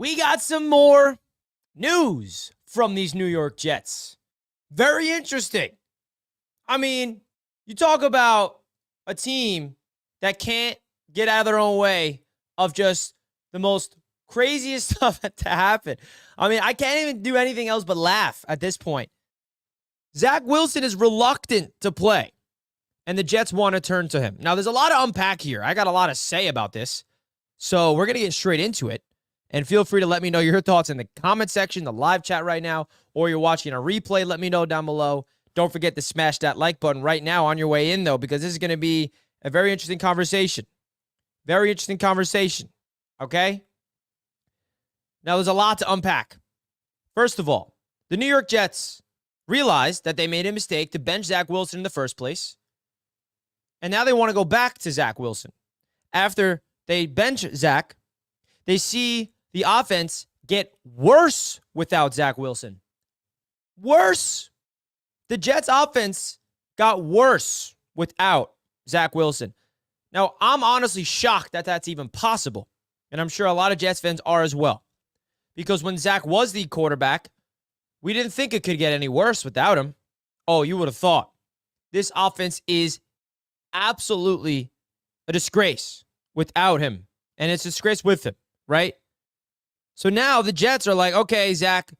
we got some more news from these New York Jets. Very interesting. I mean, you talk about a team that can't get out of their own way of just the most craziest stuff to happen. I mean, I can't even do anything else but laugh at this point. Zach Wilson is reluctant to play, and the Jets want to turn to him. Now, there's a lot to unpack here. I got a lot to say about this, so we're going to get straight into it. And feel free to let me know your thoughts in the comment section, the live chat right now, or you're watching a replay. Let me know down below. Don't forget to smash that like button right now on your way in, though, because this is going to be a very interesting conversation. Very interesting conversation, okay? Now, there's a lot to unpack. First of all, the New York Jets realized that they made a mistake to bench Zach Wilson in the first place, and now they want to go back to Zach Wilson. After they bench Zach, they see the offense get worse without Zach Wilson. Worse. The Jets' offense got worse without Zach Wilson. Now, I'm honestly shocked that that's even possible, and I'm sure a lot of Jets fans are as well, because when Zach was the quarterback, we didn't think it could get any worse without him. Oh, you would have thought. This offense is absolutely a disgrace without him, and it's a disgrace with him, right? So now the Jets are like, okay, Zach,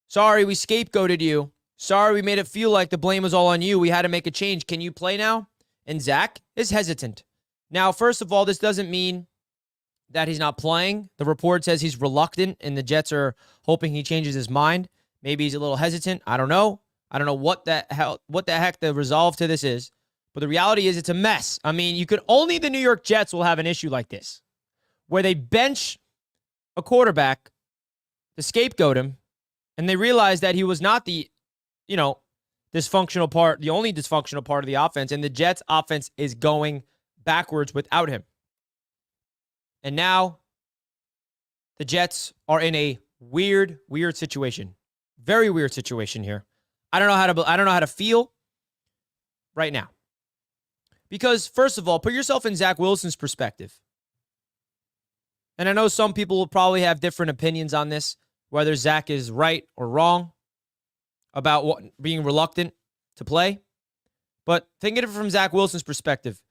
sorry we scapegoated you. Sorry we made it feel like the blame was all on you. We had to make a change. Can you play now? And Zach is hesitant. Now, first of all, this doesn't mean that he's not playing. The report says he's reluctant, and the Jets are hoping he changes his mind. Maybe he's a little hesitant. I don't know. I don't know what the heck the resolve to this is. But the reality is it's a mess. I mean, only the New York Jets will have an issue like this, where they bench a quarterback to scapegoat him, and they realize that he was not the dysfunctional part, the only dysfunctional part of the offense, and the Jets' offense is going backwards without him. And now the Jets are in a weird situation. Very weird situation here. I don't know how to feel right now. Because, first of all, put yourself in Zach Wilson's perspective. And I know some people will probably have different opinions on this, whether Zach is right or wrong about being reluctant to play. But think of it from Zach Wilson's perspective.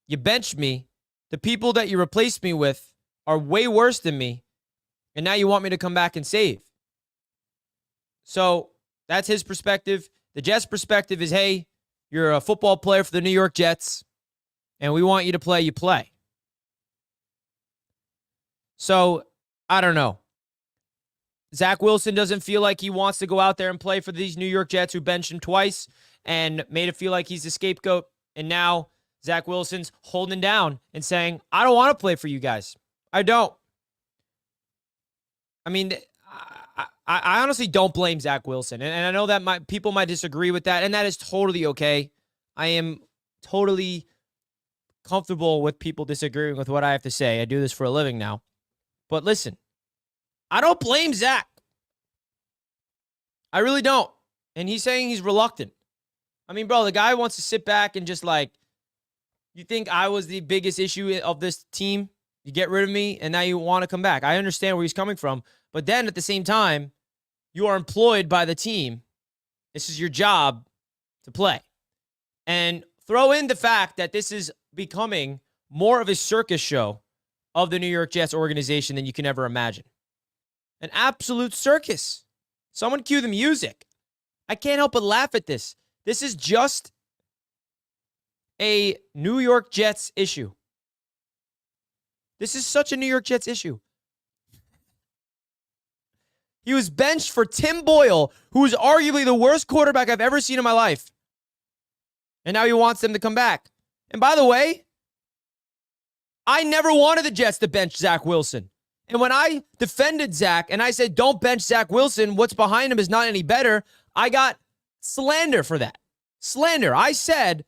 You benched me. The people that you replaced me with are way worse than me. And now you want me to come back and save. So that's his perspective. The Jets' perspective is, hey, you're a football player for the New York Jets, and we want you to play, you play. So, I don't know. Zach Wilson doesn't feel like he wants to go out there and play for these New York Jets who benched him twice and made it feel like he's the scapegoat. And now Zach Wilson's holding down and saying, I don't want to play for you guys. I don't. I mean, I honestly don't blame Zach Wilson. And I know that people might disagree with that, and that is totally okay. I am totally comfortable with people disagreeing with what I have to say. I do this for a living now. But listen, I don't blame Zach. I really don't. And he's saying he's reluctant. I mean, bro, the guy wants to sit back and just you think I was the biggest issue of this team? You get rid of me, and now you want to come back. I understand where he's coming from. But then at the same time, you are employed by the team. This is your job to play. And throw in the fact that this is becoming more of a circus show of the New York Jets organization than you can ever imagine. An absolute circus. Someone cue the music. I can't help but laugh at this. This is just a New York Jets issue. This is such a New York Jets issue. He was benched for Tim Boyle, who is arguably the worst quarterback I've ever seen in my life. And now he wants them to come back. And by the way, I never wanted the Jets to bench Zach Wilson. And when I defended Zach and I said, don't bench Zach Wilson, what's behind him is not any better, I got slander for that. Slander. I said,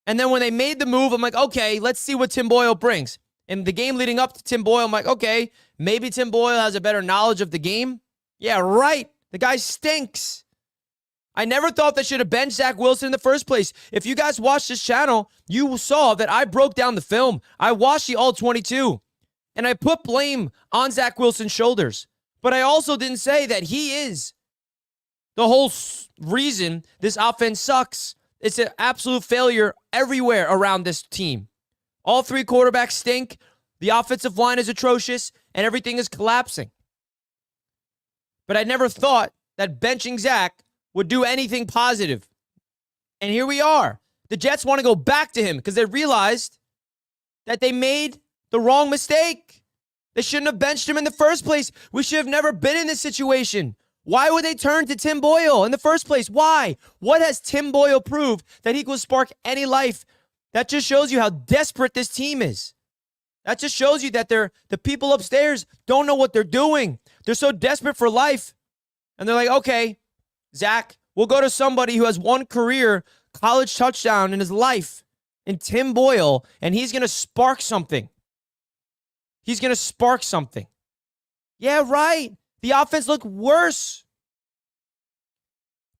and then when they made the move, I'm like, okay, let's see what Tim Boyle brings. In the game leading up to Tim Boyle, I'm like, okay, maybe Tim Boyle has a better knowledge of the game. Yeah, right. The guy stinks. I never thought they should have benched Zach Wilson in the first place. If you guys watched this channel, you saw that I broke down the film. I watched the All-22. And I put blame on Zach Wilson's shoulders. But I also didn't say that he is the whole reason this offense sucks. It's an absolute failure everywhere around this team. All three quarterbacks stink. The offensive line is atrocious, and everything is collapsing. But I never thought that benching Zach would do anything positive. And here we are. The Jets want to go back to him because they realized that they made the wrong mistake. They shouldn't have benched him in the first place. We should have never been in this situation. Why would they turn to Tim Boyle in the first place? Why? What has Tim Boyle proved that he could spark any life? That just shows you how desperate this team is. That just shows you that the people upstairs don't know what they're doing. They're so desperate for life. And they're like, okay, Zach, we'll go to somebody who has one career college touchdown in his life, in Tim Boyle, and he's going to spark something. He's going to spark something. Yeah, right. The offense looked worse.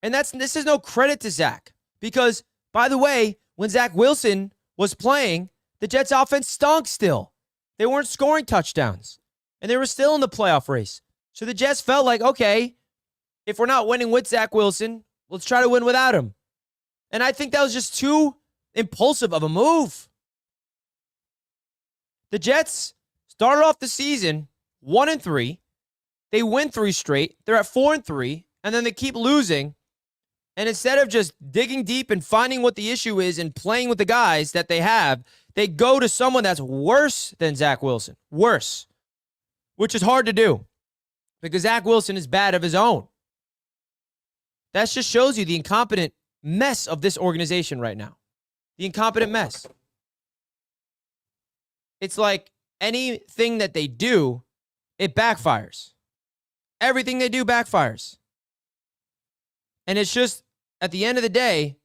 And this is no credit to Zach. Because, by the way, when Zach Wilson was playing, the Jets offense stunk still. They weren't scoring touchdowns. And they were still in the playoff race. So the Jets felt like, okay, if we're not winning with Zach Wilson, let's try to win without him. And I think that was just too impulsive of a move. The Jets started off the season 1-3. They win 3 straight. They're at 4-3, and then they keep losing. And instead of just digging deep and finding what the issue is and playing with the guys that they have, they go to someone that's worse than Zach Wilson. Worse. Which is hard to do because Zach Wilson is bad of his own. That just shows you the incompetent mess of this organization right now. The incompetent mess. It's like anything that they do, it backfires. Everything they do backfires. And it's just, at the end of the day,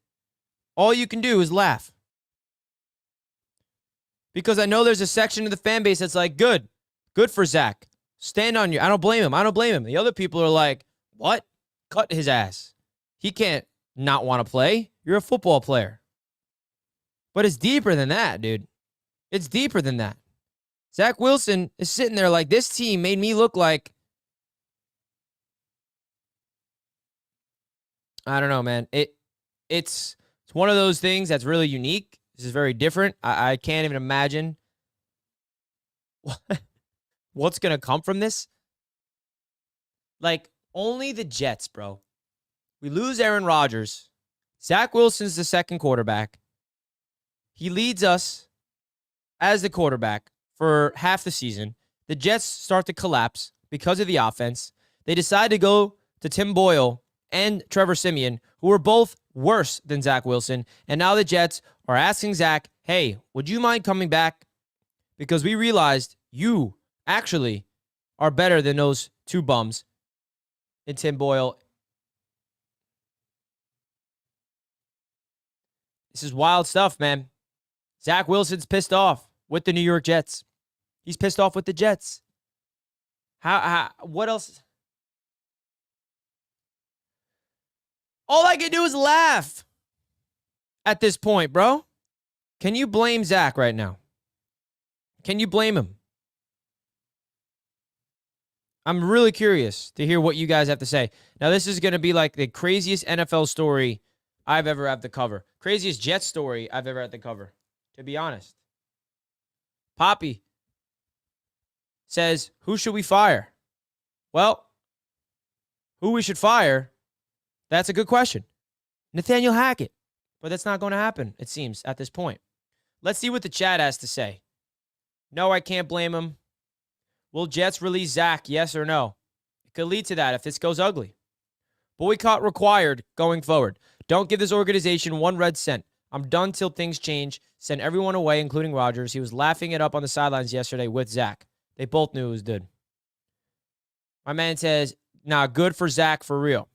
all you can do is laugh. Because I know there's a section of the fan base that's like, good for Zach. Stand on you. I don't blame him. The other people are like, what? Cut his ass. He can't not want to play. You're a football player. But it's deeper than that, dude. It's deeper than that. Zach Wilson is sitting there like, this team made me look like, I don't know, man. It's one of those things that's really unique. This is very different. I can't even imagine what's going to come from this. Like, only the Jets, bro. We lose Aaron Rodgers. Zach Wilson's the second quarterback. He leads us as the quarterback for half the season. The Jets start to collapse because of the offense. They decide to go to Tim Boyle and Trevor Siemian, who were both worse than Zach Wilson. And now the Jets are asking Zach, hey, would you mind coming back? Because we realized you actually are better than those two bums in Tim Boyle. This is wild stuff, man. Zach Wilson's pissed off with the New York Jets. He's pissed off with the Jets. What else? All I can do is laugh at this point, bro. Can you blame Zach right now? Can you blame him? I'm really curious to hear what you guys have to say. Now, this is going to be like the craziest NFL story I've ever had to cover. Craziest Jets story I've ever had to cover, to be honest. Poppy says, who should we fire? Well, who we should fire, that's a good question. Nathaniel Hackett. But that's not going to happen, it seems, at this point. Let's see what the chat has to say. No, I can't blame him. Will Jets release Zach, yes or no? It could lead to that if this goes ugly. Boycott required going forward. Don't give this organization one red cent. I'm done till things change. Send everyone away, including Rodgers. He was laughing it up on the sidelines yesterday with Zach. They both knew it was good. My man says, nah, good for Zach for real.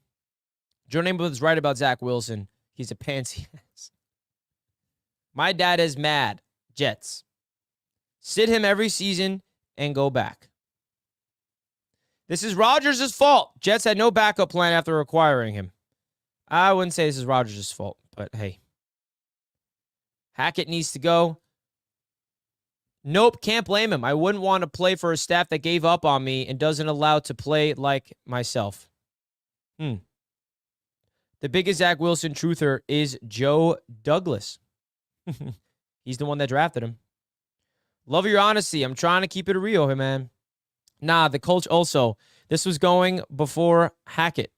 Joe Namath is right about Zach Wilson. He's a pansy ass. My dad is mad. Jets. Sit him every season and go back. This is Rodgers' fault. Jets had no backup plan after acquiring him. I wouldn't say this is Rodgers' fault, but hey. Hackett needs to go. Nope, can't blame him. I wouldn't want to play for a staff that gave up on me and doesn't allow to play like myself. The biggest Zach Wilson truther is Joe Douglas. He's the one that drafted him. Love your honesty. I'm trying to keep it real, man. Nah, the coach also. This was going before Hackett.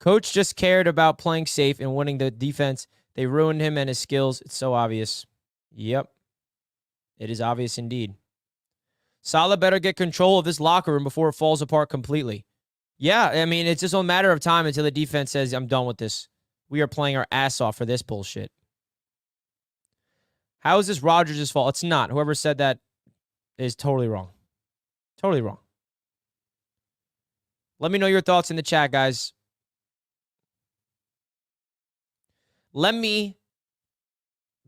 Coach just cared about playing safe and winning the defense. They ruined him and his skills. It's so obvious. Yep. It is obvious indeed. Saleh better get control of this locker room before it falls apart completely. Yeah, I mean, it's just a matter of time until the defense says, I'm done with this. We are playing our ass off for this bullshit. How is this Rodgers' fault? It's not. Whoever said that is totally wrong. Totally wrong. Let me know your thoughts in the chat, guys. Let me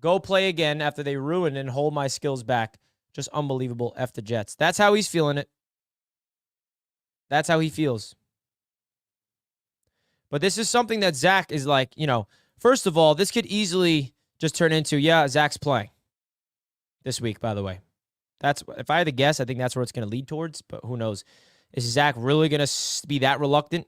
go play again after they ruin and hold my skills back. Just unbelievable. F the Jets. That's how he's feeling it. That's how he feels. But this is something that Zach is like, first of all, this could easily just turn into, Zach's playing this week, by the way. If I had to guess, I think that's where it's going to lead towards, but who knows? Is Zach really going to be that reluctant?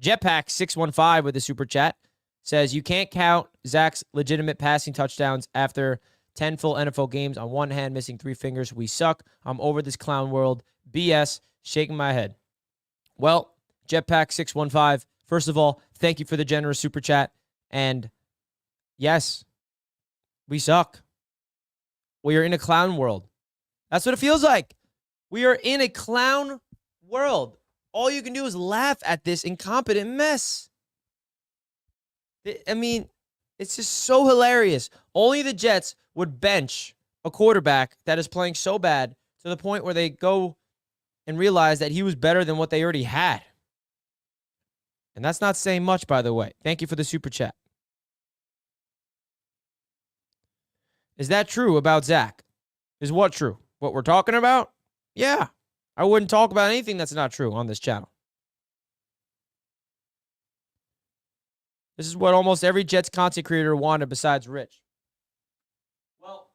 Jetpack615 with the super chat says, you can't count Zach's legitimate passing touchdowns after 10 full NFL games on one hand, missing 3 fingers. We suck. I'm over this clown world. BS. Shaking my head. Well, Jetpack615, first of all, thank you for the generous super chat. And yes, we suck. We are in a clown world. That's what it feels like. We are in a clown world. All you can do is laugh at this incompetent mess. I mean, it's just so hilarious. Only the Jets would bench a quarterback that is playing so bad to the point where they go and realize that he was better than what they already had. And that's not saying much, by the way. Thank you for the super chat. Is that true about Zach? Is what true? What we're talking about? Yeah. I wouldn't talk about anything that's not true on this channel. This is what almost every Jets content creator wanted besides Rich. Well,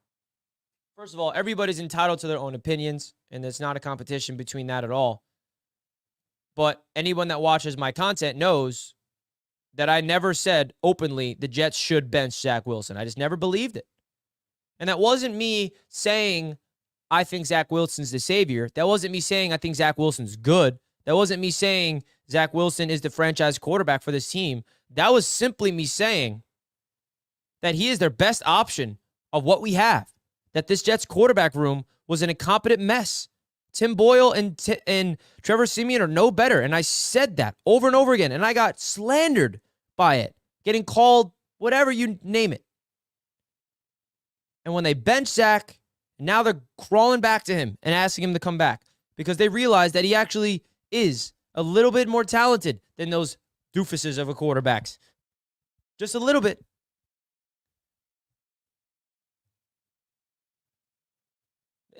first of all, everybody's entitled to their own opinions, and there's not a competition between that at all. But anyone that watches my content knows that I never said openly the Jets should bench Zach Wilson. I just never believed it. And that wasn't me saying I think Zach Wilson's the savior. That wasn't me saying I think Zach Wilson's good. That wasn't me saying Zach Wilson is the franchise quarterback for this team. That was simply me saying that he is their best option of what we have. That this Jets quarterback room was an incompetent mess. Tim Boyle and Trevor Siemian are no better. And I said that over and over again. And I got slandered by it. Getting called whatever you name it. And when they bench Zach, now they're crawling back to him and asking him to come back. Because they realize that he actually is a little bit more talented than those doofuses of a quarterbacks. Just a little bit.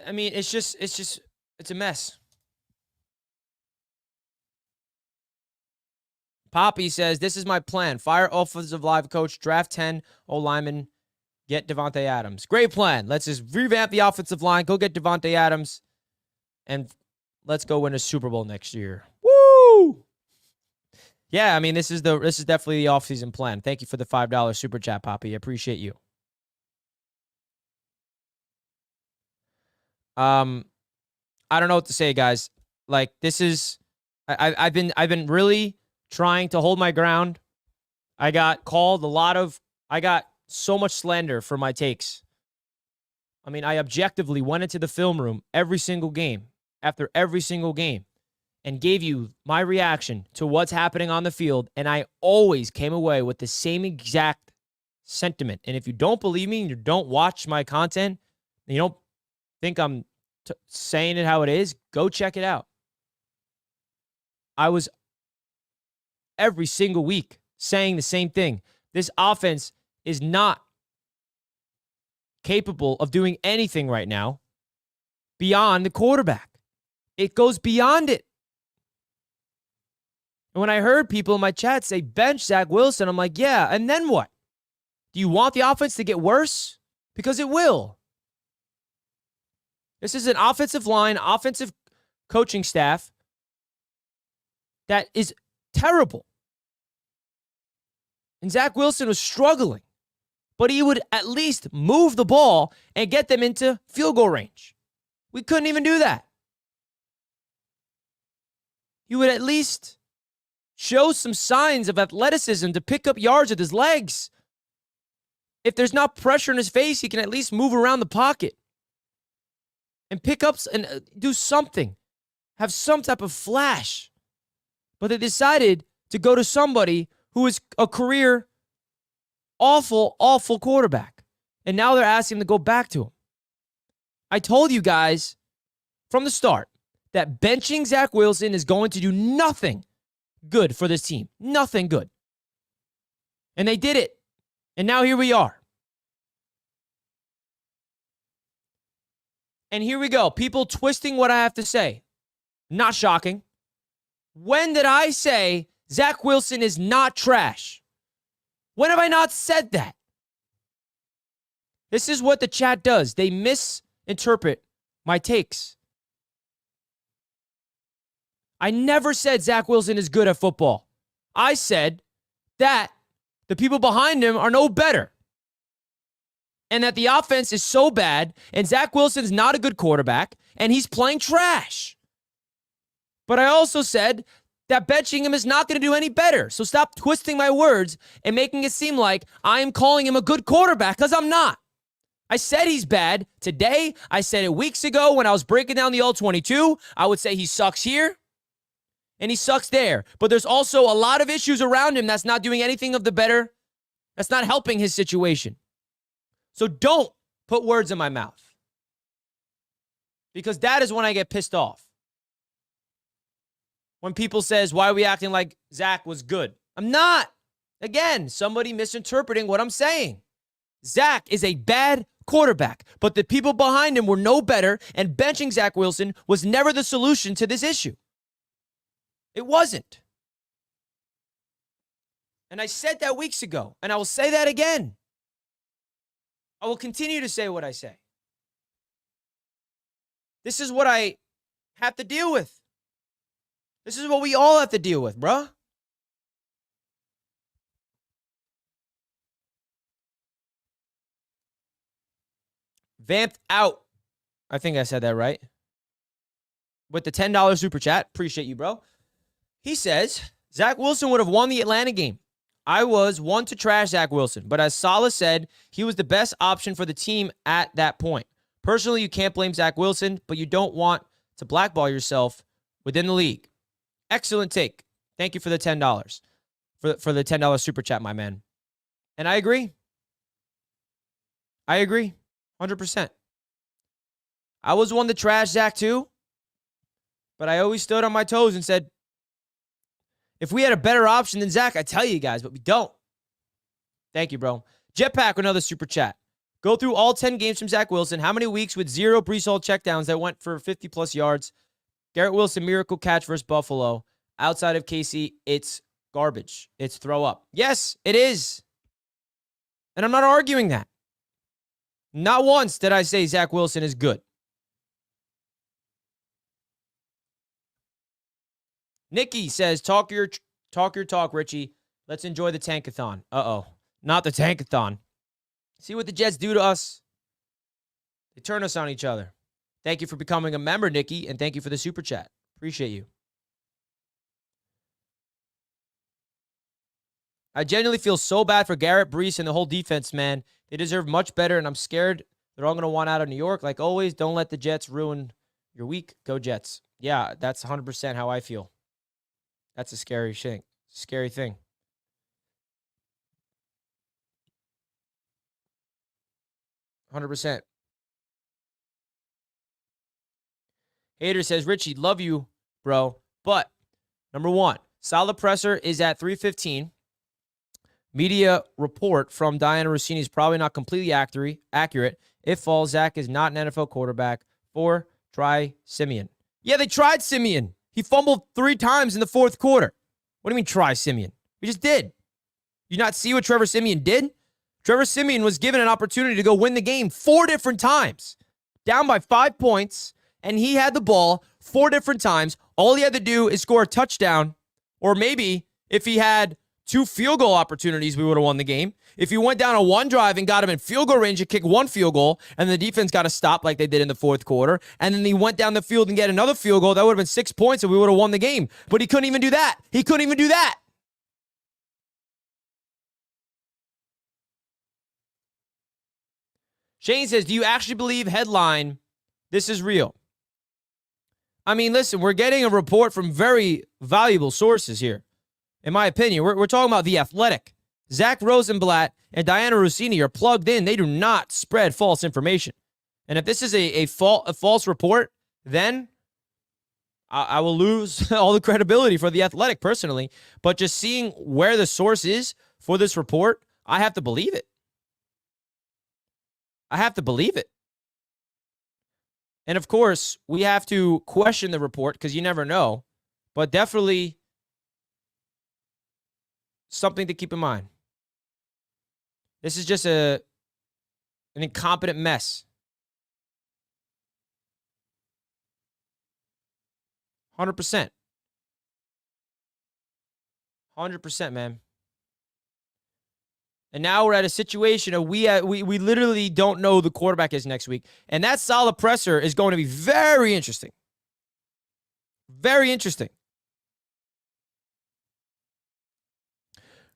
I mean, it's a mess. Poppy says, this is my plan. Fire offensive line coach, draft 10 O-lineman, get Devontae Adams. Great plan. Let's just revamp the offensive line, go get Devontae Adams, and let's go win a Super Bowl next year. Woo! Yeah, I mean, this is definitely the offseason plan. Thank you for the $5 super chat, Poppy. I appreciate you. I don't know what to say, guys. Like, this is I've been really trying to hold my ground. I got so much slander for my takes. I mean, I objectively went into the film room every single game, after every single game, and gave you my reaction to what's happening on the field, and I always came away with the same exact sentiment. And if you don't believe me and you don't watch my content, and you don't think I'm saying it how it is, go check it out. I was every single week saying the same thing. This offense is not capable of doing anything right now beyond the quarterback. It goes beyond it. And when I heard people in my chat say bench Zach Wilson, I'm like, yeah, and then what? Do you want the offense to get worse? Because it will. This is an offensive line, offensive coaching staff that is terrible. And Zach Wilson was struggling, but he would at least move the ball and get them into field goal range. We couldn't even do that. He would at least show some signs of athleticism to pick up yards with his legs. If there's not pressure in his face, he can at least move around the pocket and pick up and do something, have some type of flash. But they decided to go to somebody who is a career awful quarterback. And now they're asking him to go back to him. I told you guys from the start that benching Zach Wilson is going to do nothing good for this team. Nothing good. And they did it. And now here we are. And here we go. People twisting what I have to say. Not shocking. When did I say Zach Wilson is not trash? When have I not said that? This is what the chat does. They misinterpret my takes. I never said Zach Wilson is good at football. I said that the people behind him are no better. And that the offense is so bad, and Zach Wilson's not a good quarterback, and he's playing trash. But I also said that benching him is not going to do any better. So stop twisting my words and making it seem like I am calling him a good quarterback, because I'm not. I said he's bad today. I said it weeks ago when I was breaking down the All-22. I would say he sucks here, and he sucks there. But there's also a lot of issues around him that's not doing anything of the better. That's not helping his situation. So don't put words in my mouth, because that is when I get pissed off. When people says, why are we acting like Zach was good? I'm not. Again, somebody misinterpreting what I'm saying. Zach is a bad quarterback, but the people behind him were no better, and benching Zach Wilson was never the solution to this issue. It wasn't. And I said that weeks ago, and I will say that again. I will continue to say what I say. This is what I have to deal with. This is what we all have to deal with, bruh. Vamped out. I think I said that right. With the $10 super chat. Appreciate you, bro. He says, Zach Wilson would have won the Atlanta game. I was one to trash Zach Wilson, but as Saleh said, he was the best option for the team at that point. Personally, you can't blame Zach Wilson, but you don't want to blackball yourself within the league. Excellent take. Thank you for the $10. For the $10 super chat, my man. And I agree. 100%. I was one to trash Zach too, but I always stood on my toes and said, if we had a better option than Zach, I tell you guys, but we don't. Thank you, bro. Jetpack, another super chat. Go through all 10 games from Zach Wilson. How many weeks with 0 Breece Hall checkdowns that went for 50-plus yards? Garrett Wilson, miracle catch versus Buffalo. Outside of KC, it's garbage. It's throw up. Yes, it is. And I'm not arguing that. Not once did I say Zach Wilson is good. Nikki says, talk your talk, Richie. Let's enjoy the tankathon. Uh-oh. Not the tankathon. See what the Jets do to us? They turn us on each other. Thank you for becoming a member, Nikki, and thank you for the super chat. Appreciate you. I genuinely feel so bad for Garrett, Breece, and the whole defense, man. They deserve much better, and I'm scared they're all going to want out of New York. Like always, don't let the Jets ruin your week. Go Jets. Yeah, that's 100% how I feel. That's a scary thing. Scary thing. $100. Hater says, Richie, love you, bro. But, number one, Saleh presser is at 3:15. Media report from Diana Rossini is probably not completely accurate. If falls, Zach is not an NFL quarterback. 4, try Simeon. Yeah, they tried Simeon. He fumbled 3 times in the fourth quarter. What do you mean try Simeon? We just did. You not see what Trevor Simeon did? Trevor Simeon was given an opportunity to go win the game 4 different times. down by 5 points, and he had the ball 4 different times. All he had to do is score a touchdown, or maybe if he had 2 field goal opportunities, we would have won the game. If he went down a 1 drive and got him in field goal range to kick 1 field goal, and the defense got to stop like they did in the 4th quarter, and then he went down the field and get another field goal, that would have been 6 points and we would have won the game. But he couldn't even do that. He couldn't even do that. Shane says, do you actually believe headline, this is real? I mean, listen, we're getting a report from very valuable sources here. In my opinion, we're talking about The Athletic. Zach Rosenblatt and Diana Rossini are plugged in. They do not spread false information. And if this is a false report, then I will lose all the credibility for The Athletic personally. But just seeing where the source is for this report, I have to believe it. I have to believe it. And of course, we have to question the report because you never know. But definitely something to keep in mind. This is just an incompetent mess. 100%. 100%, man. And now we're at a situation of we literally don't know who the quarterback is next week. And that Saleh presser is going to be very interesting. Very interesting.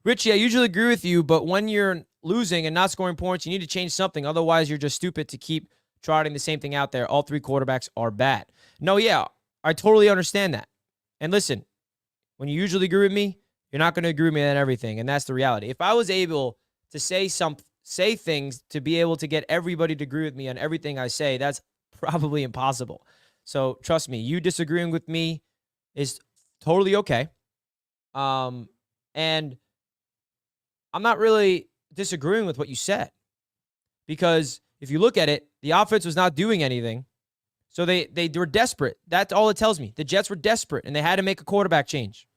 Richie, I usually agree with you, but when you're losing and not scoring points, you need to change something. Otherwise, you're just stupid to keep trotting the same thing out there. All 3 quarterbacks are bad. No, yeah, I totally understand that. And listen, when you usually agree with me, you're not going to agree with me on everything, and that's the reality. If I was able to say things to be able to get everybody to agree with me on everything I say, that's probably impossible. So trust me, you disagreeing with me is totally okay. And I'm not really disagreeing with what you said, because if you look at it, the offense was not doing anything. So they were desperate. That's all it tells me. The Jets were desperate, and they had to make a quarterback change.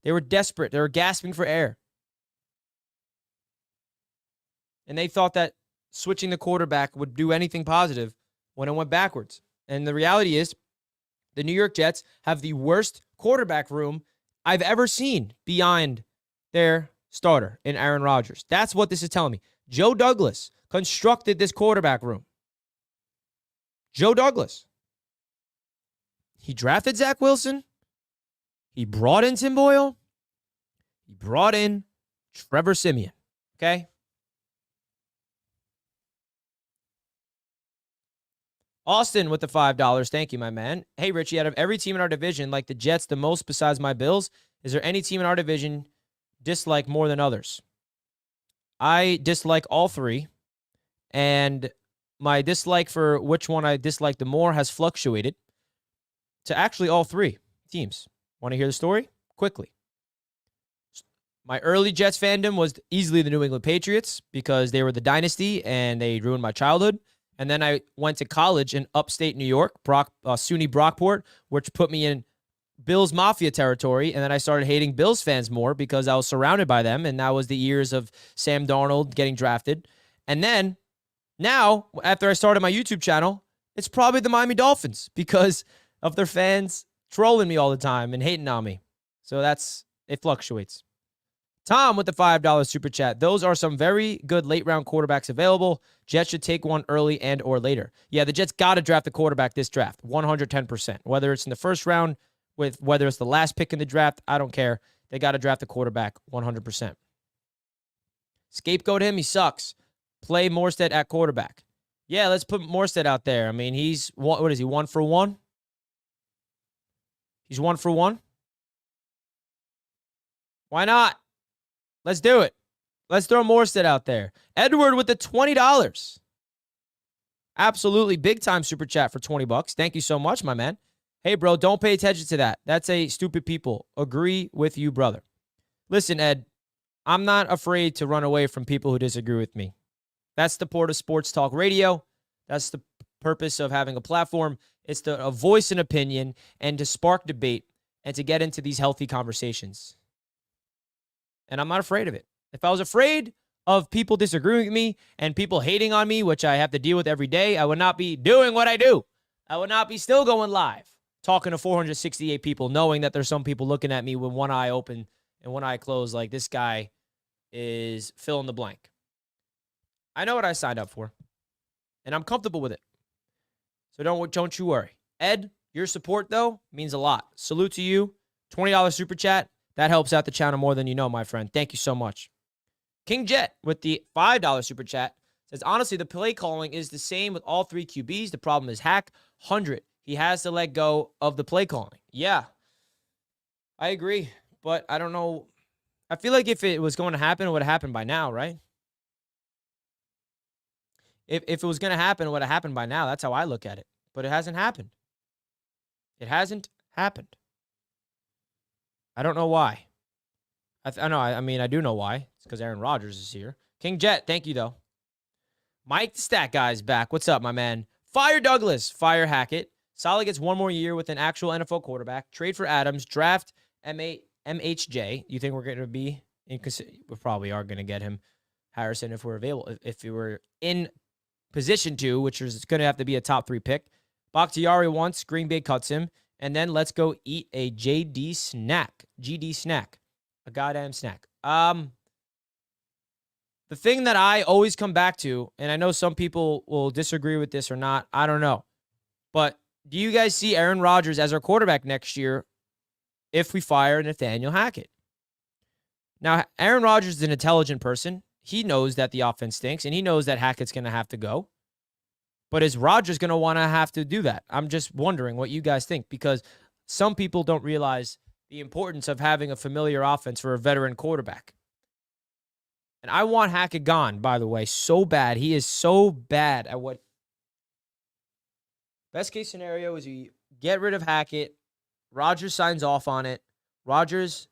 They were desperate. They were gasping for air. And they thought that switching the quarterback would do anything positive when it went backwards. And the reality is, the New York Jets have the worst quarterback room I've ever seen behind their starter in Aaron Rodgers. That's what this is telling me. Joe Douglas constructed this quarterback room. Joe Douglas. He drafted Zach Wilson. He brought in Tim Boyle. He brought in Trevor Siemian. Okay? Austin with the $5. Thank you, my man. Hey, Richie, out of every team in our division, like the Jets the most besides my Bills, is there any team in our division dislike more than others? I dislike all 3, and my dislike for which one I dislike the more has fluctuated to actually all 3 teams. Want to hear the story? Quickly. My early Jets fandom was easily the New England Patriots because they were the dynasty and they ruined my childhood. And then I went to college in upstate New York, SUNY Brockport, which put me in Bills Mafia territory. And then I started hating Bills fans more because I was surrounded by them. And that was the years of Sam Darnold getting drafted. And then now, after I started my YouTube channel, it's probably the Miami Dolphins because of their fans trolling me all the time and hating on me. So it fluctuates. Tom with the $5 super chat. Those are some very good late round quarterbacks available. Jets should take one early and or later. Yeah, the Jets got to draft a quarterback this draft, 110%. Whether it's in the first round, whether it's the last pick in the draft, I don't care. They got to draft a quarterback 100%. Scapegoat him, he sucks. Play Morstead at quarterback. Yeah, let's put Morstead out there. I mean, what is he, 1 for 1? He's 1 for 1? Why not? Let's do it. Let's throw Morstead out there. Edward with the $20. Absolutely big time super chat for $20. Thank you so much, my man. Hey, bro, don't pay attention to that. That's a stupid people. Agree with you, brother. Listen, Ed, I'm not afraid to run away from people who disagree with me. That's the port of Sports Talk Radio. That's the purpose of having a platform. It's to voice an opinion and to spark debate and to get into these healthy conversations. And I'm not afraid of it. If I was afraid, of people disagreeing with me and people hating on me, which I have to deal with every day, I would not be doing what I do. I would not be still going live, talking to 468 people, knowing that there's some people looking at me with one eye open and one eye closed, like this guy is fill in the blank. I know what I signed up for, and I'm comfortable with it. So don't you worry. Ed, your support, though, means a lot. Salute to you. $20 super chat. That helps out the channel more than you know, my friend. Thank you so much. King Jet with the $5 super chat says, honestly, the play calling is the same with all three QBs. The problem is Hack. 100. He has to let go of the play calling. Yeah, I agree. But I don't know. I feel like if it was going to happen, it would have happened by now, right? If it was going to happen, it would have happened by now. That's how I look at it. But it hasn't happened. It hasn't happened. I don't know why. I know. I mean, I do know why. It's because Aaron Rodgers is here. King Jet, thank you, though. Mike the Stat Guy's back. What's up, my man? Fire Douglas. Fire Hackett. Saleh gets one more year with an actual NFL quarterback. Trade for Adams. Draft MHJ. You think we're going to be in? We probably are going to get him, Harrison, if we're available. If we were in position to, which is going to have to be a top 3 pick. Bakhtiari once. Green Bay cuts him. And then let's go eat a GD snack. A goddamn snack. The thing that I always come back to, and I know some people will disagree with this or not, I don't know. But do you guys see Aaron Rodgers as our quarterback next year if we fire Nathaniel Hackett? Now, Aaron Rodgers is an intelligent person. He knows that the offense stinks, and he knows that Hackett's going to have to go. But is Rodgers going to want to have to do that? I'm just wondering what you guys think, because some people don't realize the importance of having a familiar offense for a veteran quarterback. And I want Hackett gone, by the way, so bad. He is so bad at what. Best case scenario is you get rid of Hackett. Rodgers signs off on it. Rodgers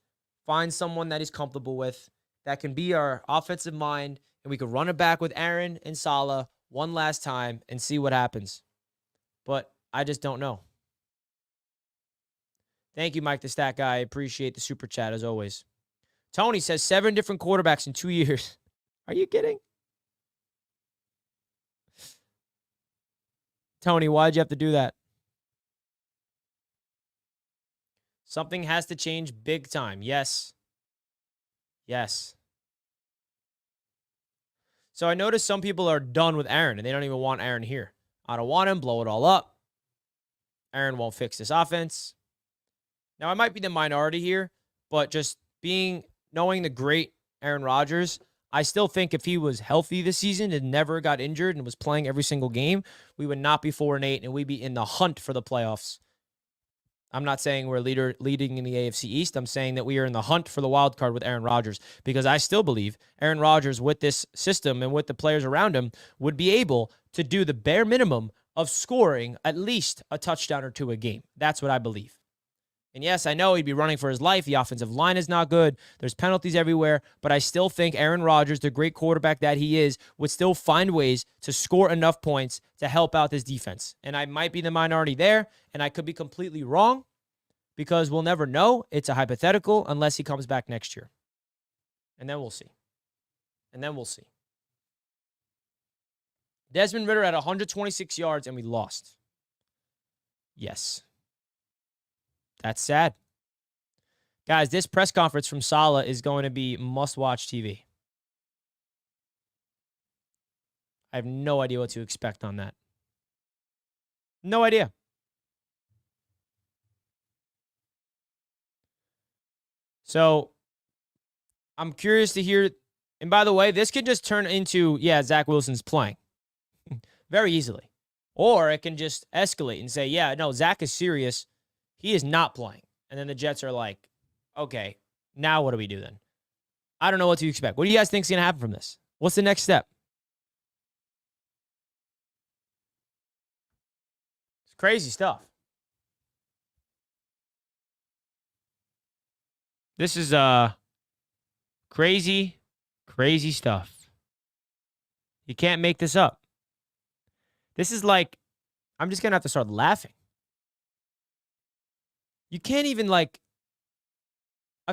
finds someone that he's comfortable with that can be our offensive mind, and we could run it back with Aaron and Saleh one last time and see what happens. But I just don't know. Thank you, Mike the Stat Guy. I appreciate the super chat as always. Tony says 7 different quarterbacks in 2 years. Are you kidding? Tony, why'd you have to do that? Something has to change big time. Yes. Yes. So I noticed some people are done with Aaron, and they don't even want Aaron here. I don't want him. Blow it all up. Aaron won't fix this offense. Now, I might be the minority here, but just knowing the great Aaron Rodgers, I still think if he was healthy this season and never got injured and was playing every single game, we would not be 4-8 and we'd be in the hunt for the playoffs. I'm not saying we're leading in the AFC East. I'm saying that we are in the hunt for the wild card with Aaron Rodgers, because I still believe Aaron Rodgers, with this system and with the players around him, would be able to do the bare minimum of scoring at least a touchdown or 2 a game. That's what I believe. And yes, I know he'd be running for his life. The offensive line is not good. There's penalties everywhere. But I still think Aaron Rodgers, the great quarterback that he is, would still find ways to score enough points to help out this defense. And I might be the minority there, and I could be completely wrong, because we'll never know. It's a hypothetical unless he comes back next year. And then we'll see. Desmond Ridder had 126 yards, and we lost. Yes. That's sad. Guys, this press conference from Saleh is going to be must-watch TV. I have no idea what to expect on that. No idea. So, I'm curious to hear. And by the way, this could just turn into, Zach Wilson's playing. Very easily. Or it can just escalate and say, no, Zach is serious. He is not playing. And then the Jets are like, okay, now what do we do then? I don't know what to expect. What do you guys think is going to happen from this? What's the next step? It's crazy stuff. This is crazy, crazy stuff. You can't make this up. This is like, I'm just going to have to start laughing. You can't even, I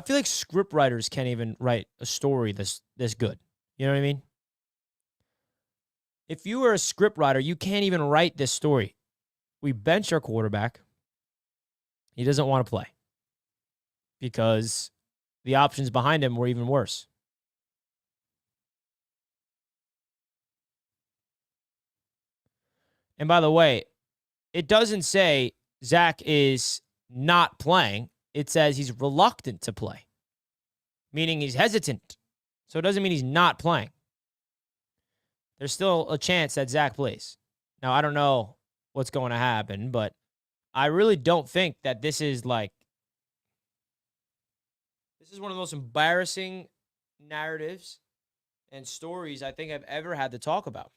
feel like script writers can't even write a story this good. You know what I mean? If you were a script writer, you can't even write this story. We bench our quarterback. He doesn't want to play because the options behind him were even worse. And by the way, it doesn't say Zach is not playing. It says he's reluctant to play, meaning he's hesitant. So it doesn't mean he's not playing. There's still a chance that Zach plays. Now, I don't know what's going to happen, but I really don't think that this is one of the most embarrassing narratives and stories I think I've ever had to talk about.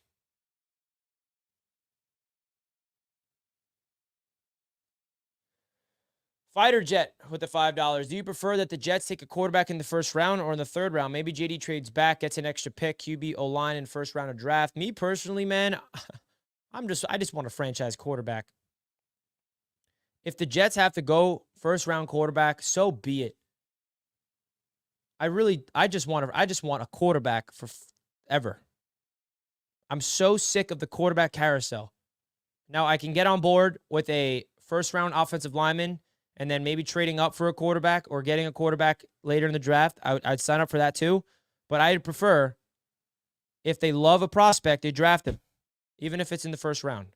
Fighter Jet with the $5. Do you prefer that the Jets take a quarterback in the first round or in the third round? Maybe JD trades back, gets an extra pick, QB, O-line in first round of draft. Me personally, man, I just want a franchise quarterback. If the Jets have to go first round quarterback, so be it. I just want a quarterback forever. I'm so sick of the quarterback carousel. Now I can get on board with a first round offensive lineman and then maybe trading up for a quarterback or getting a quarterback later in the draft. I'd sign up for that too. But I'd prefer, if they love a prospect, they draft him, even if it's in the first round.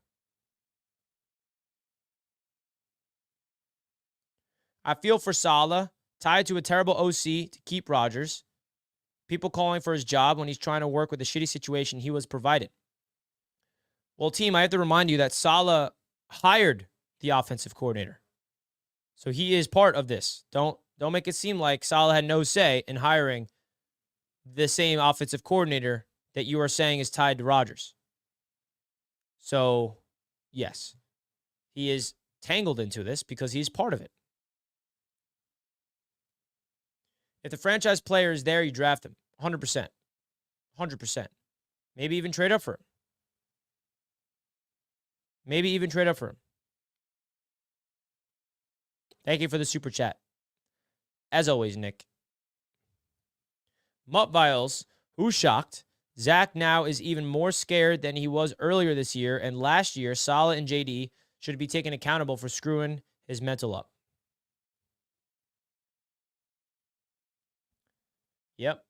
I feel for Saleh, tied to a terrible OC to keep Rodgers. People calling for his job when he's trying to work with the shitty situation he was provided. Well, team, I have to remind you that Saleh hired the offensive coordinator. So he is part of this. Don't make it seem like Saleh had no say in hiring the same offensive coordinator that you are saying is tied to Rodgers. So, yes, he is tangled into this because he's part of it. If the franchise player is there, you draft him. 100%. 100%. Maybe even trade up for him. Thank you for the super chat. As always, Nick. Mutt Viles, who's shocked? Zach now is even more scared than he was earlier this year, and last year, Saleh and JD should be taken accountable for screwing his mental up. Yep.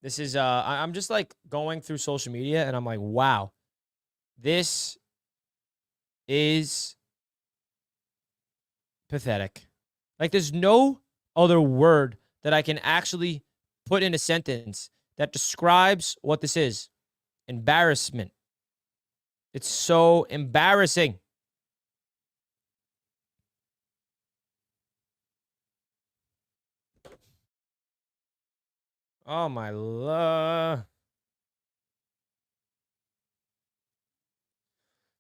This is, I'm just like going through social media and I'm like, wow, this is pathetic. Like, there's no other word that I can actually put in a sentence that describes what this is. Embarrassment. It's so embarrassing. Oh, my lord.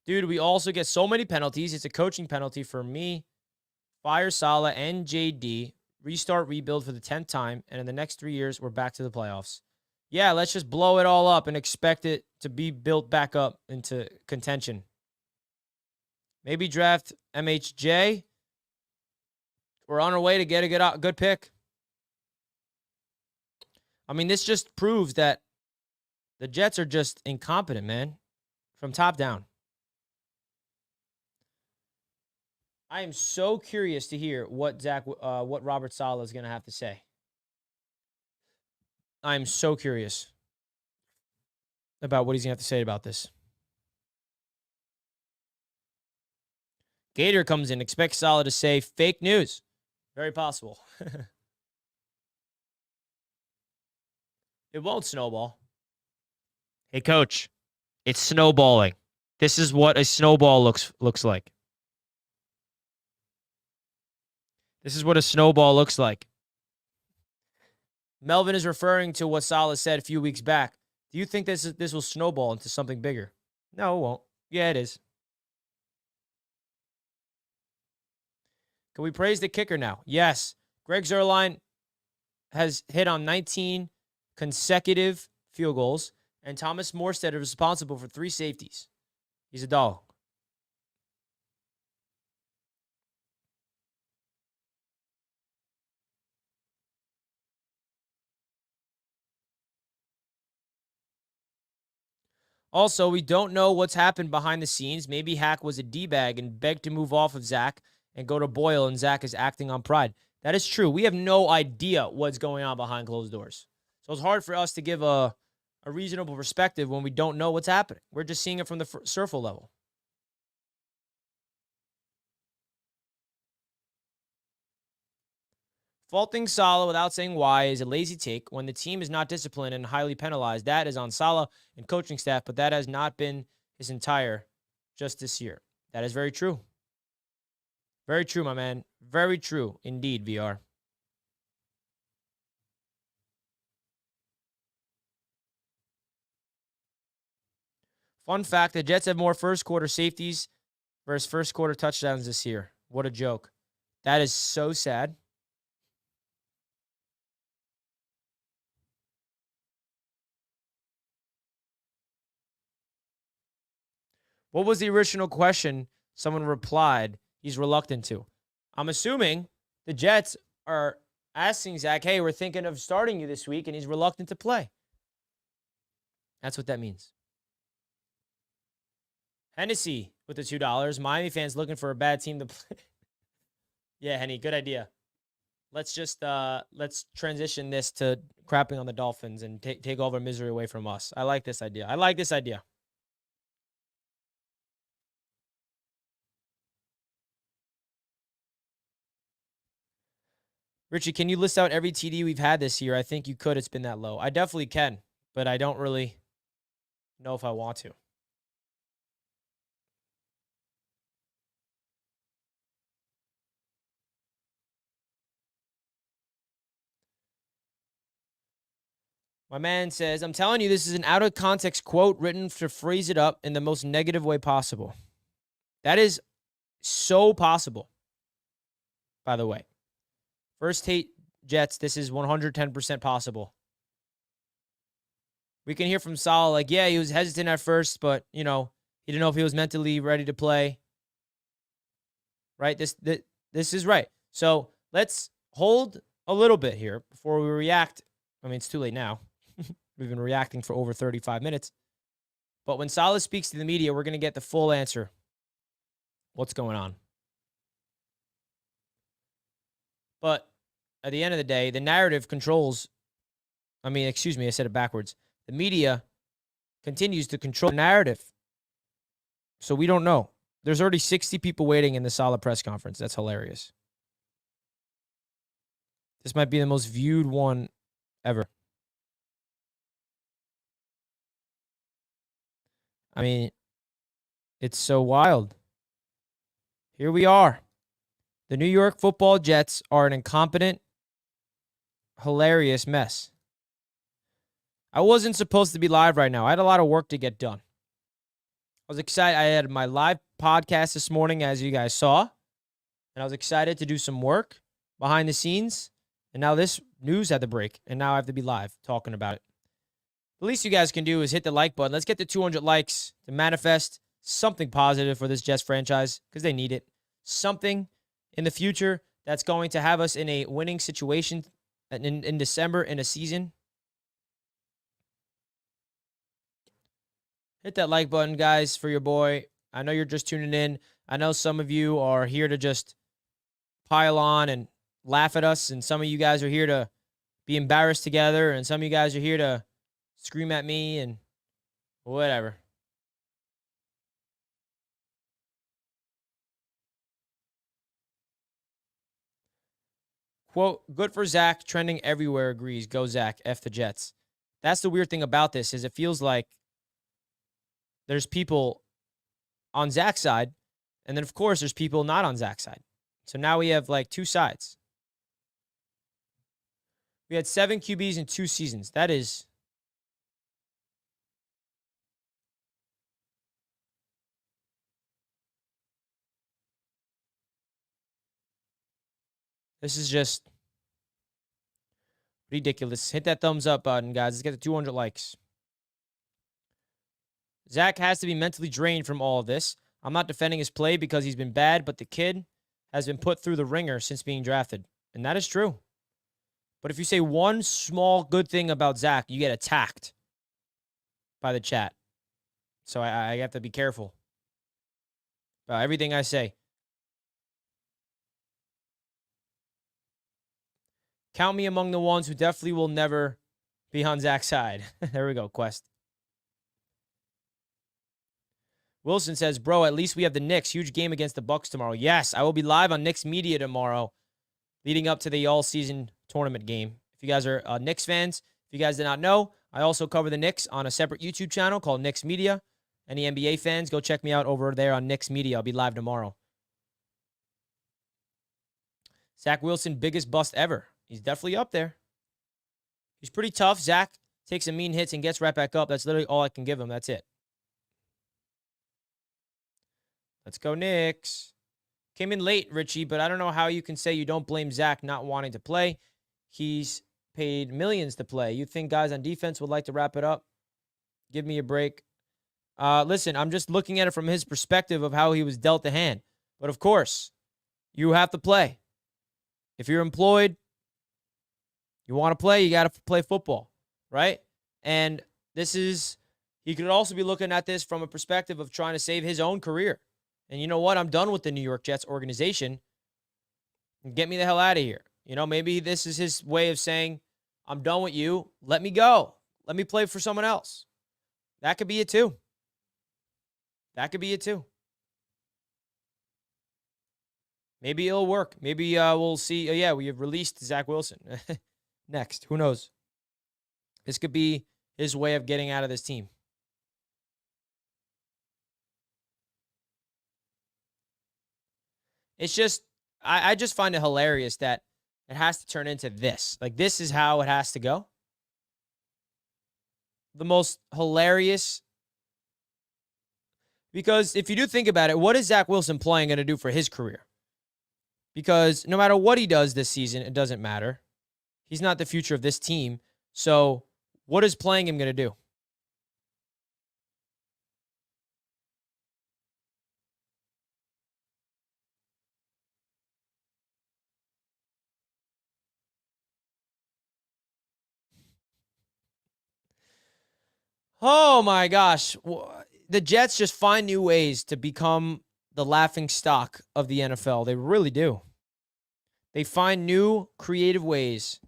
Dude, we also get so many penalties. It's a coaching penalty for me. Fire Saleh and JD. Restart, rebuild for the 10th time. And in the next 3 years, we're back to the playoffs. Yeah, let's just blow it all up and expect it to be built back up into contention. Maybe draft MHJ. We're on our way to get a good pick. I mean, this just proves that the Jets are just incompetent, man, from top down. I am so curious to hear what Robert Saleh is going to have to say. I'm so curious about what he's going to have to say about this. Gator comes in, expects Saleh to say fake news. Very possible. It won't snowball. Hey, coach, it's snowballing. This is what a snowball looks like. This is what a snowball looks like. Melvin is referring to what Saleh said a few weeks back. Do you think this will snowball into something bigger? No, it won't. Yeah, it is. Can we praise the kicker now? Yes. Greg Zuerlein has hit on 19 consecutive field goals, and Thomas Morstead is responsible for 3 safeties. He's a dog. Also, we don't know what's happened behind the scenes. Maybe Hack was a D-bag and begged to move off of Zach and go to Boyle, and Zach is acting on pride. That is true. We have no idea what's going on behind closed doors. So it's hard for us to give a reasonable perspective when we don't know what's happening. We're just seeing it from the surface level. Faulting Saleh without saying why is a lazy take. When the team is not disciplined and highly penalized, that is on Saleh and coaching staff, but that has not been his entire just this year. That is very true. Very true, my man. Very true indeed, VR. Fun fact, the Jets have more first quarter safeties versus first quarter touchdowns this year. What a joke. That is so sad. What was the original question someone replied he's reluctant to? I'm assuming the Jets are asking Zach, hey, we're thinking of starting you this week, and he's reluctant to play. That's what that means. Hennessy with the $2. Miami fans looking for a bad team to play. Yeah, Henny, good idea. Let's just let's transition this to crapping on the Dolphins and take all of our misery away from us. I like this idea. I like this idea. Richie, can you list out every TD we've had this year? I think you could. It's been that low. I definitely can, but I don't really know if I want to. My man says, I'm telling you, this is an out of context quote written to phrase it up in the most negative way possible. That is so possible, by the way. First Hate Jets, this is 110% possible. We can hear from Saleh, like, yeah, he was hesitant at first, but, he didn't know if he was mentally ready to play. Right? This is right. So let's hold a little bit here before we react. I mean, it's too late now. We've been reacting for over 35 minutes. But when Saleh speaks to the media, we're going to get the full answer. What's going on? But at the end of the day, the narrative controls. I said it backwards. The media continues to control the narrative. So we don't know. There's already 60 people waiting in the Saleh press conference. That's hilarious. This might be the most viewed one ever. I mean, it's so wild. Here we are. The New York Football Jets are an incompetent, hilarious mess. I wasn't supposed to be live right now. I had a lot of work to get done. I was excited. I had my live podcast this morning, as you guys saw, and I was excited to do some work behind the scenes. And now this news had to break, and now I have to be live talking about it. The least you guys can do is hit the like button. Let's get to 200 likes to manifest something positive for this Jets franchise because they need it. Something in the future that's going to have us in a winning situation in December in a season. Hit that like button, guys, for your boy. I know you're just tuning in. I know some of you are here to just pile on and laugh at us, and some of you guys are here to be embarrassed together, and some of you guys are here to scream at me and whatever. Quote, good for Zach, trending everywhere, agrees. Go Zach, F the Jets. That's the weird thing about this is it feels like there's people on Zach's side, and then, of course, there's people not on Zach's side. So now we have, like, two sides. We had 7 QBs in 2 seasons. That is... This is just ridiculous. Hit that thumbs up button, guys. Let's get to 200 likes. Zach has to be mentally drained from all of this. I'm not defending his play because he's been bad, but the kid has been put through the ringer since being drafted. And that is true. But if you say one small good thing about Zach, you get attacked by the chat. So I have to be careful about everything I say. Count me among the ones who definitely will never be on Zach's side. There we go, Quest. Wilson says, bro, at least we have the Knicks. Huge game against the Bucks tomorrow. Yes, I will be live on Knicks Media tomorrow leading up to the all-season tournament game. If you guys are Knicks fans, if you guys did not know, I also cover the Knicks on a separate YouTube channel called Knicks Media. Any NBA fans, go check me out over there on Knicks Media. I'll be live tomorrow. Zach Wilson, biggest bust ever. He's definitely up there. He's pretty tough. Zach takes some mean hits and gets right back up. That's literally all I can give him. That's it. Let's go, Knicks. Came in late, Richie, but I don't know how you can say you don't blame Zach not wanting to play. He's paid millions to play. You think guys on defense would like to wrap it up? Give me a break. Listen, I'm just looking at it from his perspective of how he was dealt the hand. But of course, you have to play. If you're employed, you want to play, you got to play football, right? And he could also be looking at this from a perspective of trying to save his own career. And you know what? I'm done with the New York Jets organization. Get me the hell out of here. You know, maybe this is his way of saying, I'm done with you. Let me go. Let me play for someone else. That could be it too. Maybe it'll work. Maybe we'll see. Oh, yeah, we have released Zach Wilson. Next. Who knows? This could be his way of getting out of this team. It's just, I just find it hilarious that it has to turn into this. Like, this is how it has to go. The most hilarious. Because if you do think about it, what is Zach Wilson playing going to do for his career? Because no matter what he does this season, it doesn't matter. He's not the future of this team. So what is playing him going to do? Oh my gosh. The Jets just find new ways to become the laughing stock of the NFL. They really do. They find new creative ways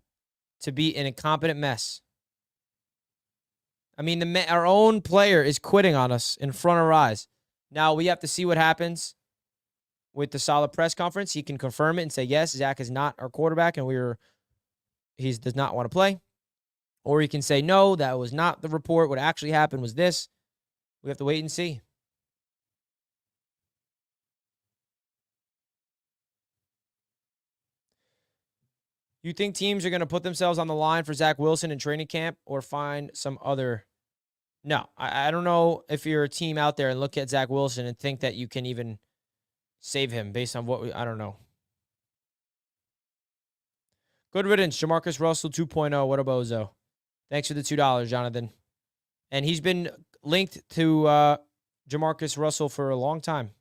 to be an incompetent mess. I mean, our own player is quitting on us in front of our eyes. Now, we have to see what happens with the Saleh press conference. He can confirm it and say, yes, Zach is not our quarterback and he does not want to play. Or he can say, no, that was not the report. What actually happened was this. We have to wait and see. You think teams are going to put themselves on the line for Zach Wilson in training camp or find some other? No, I don't know if you're a team out there and look at Zach Wilson and think that you can even save him based on I don't know. Good riddance, Jamarcus Russell 2.0. What a bozo. Thanks for the $2, Jonathan. And he's been linked to Jamarcus Russell for a long time.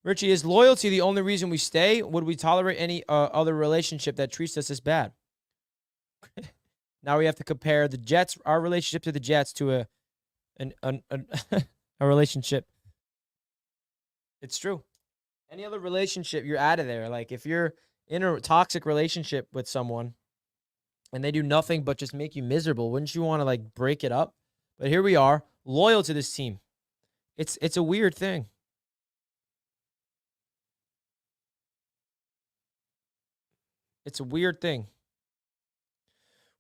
Richie, is loyalty the only reason we stay? Would we tolerate any other relationship that treats us as bad? Now we have to compare the Jets, our relationship to the Jets, to a relationship. It's true. Any other relationship, you're out of there. Like, if you're in a toxic relationship with someone and they do nothing but just make you miserable, wouldn't you want to, like, break it up? But here we are, loyal to this team. It's a weird thing. It's a weird thing.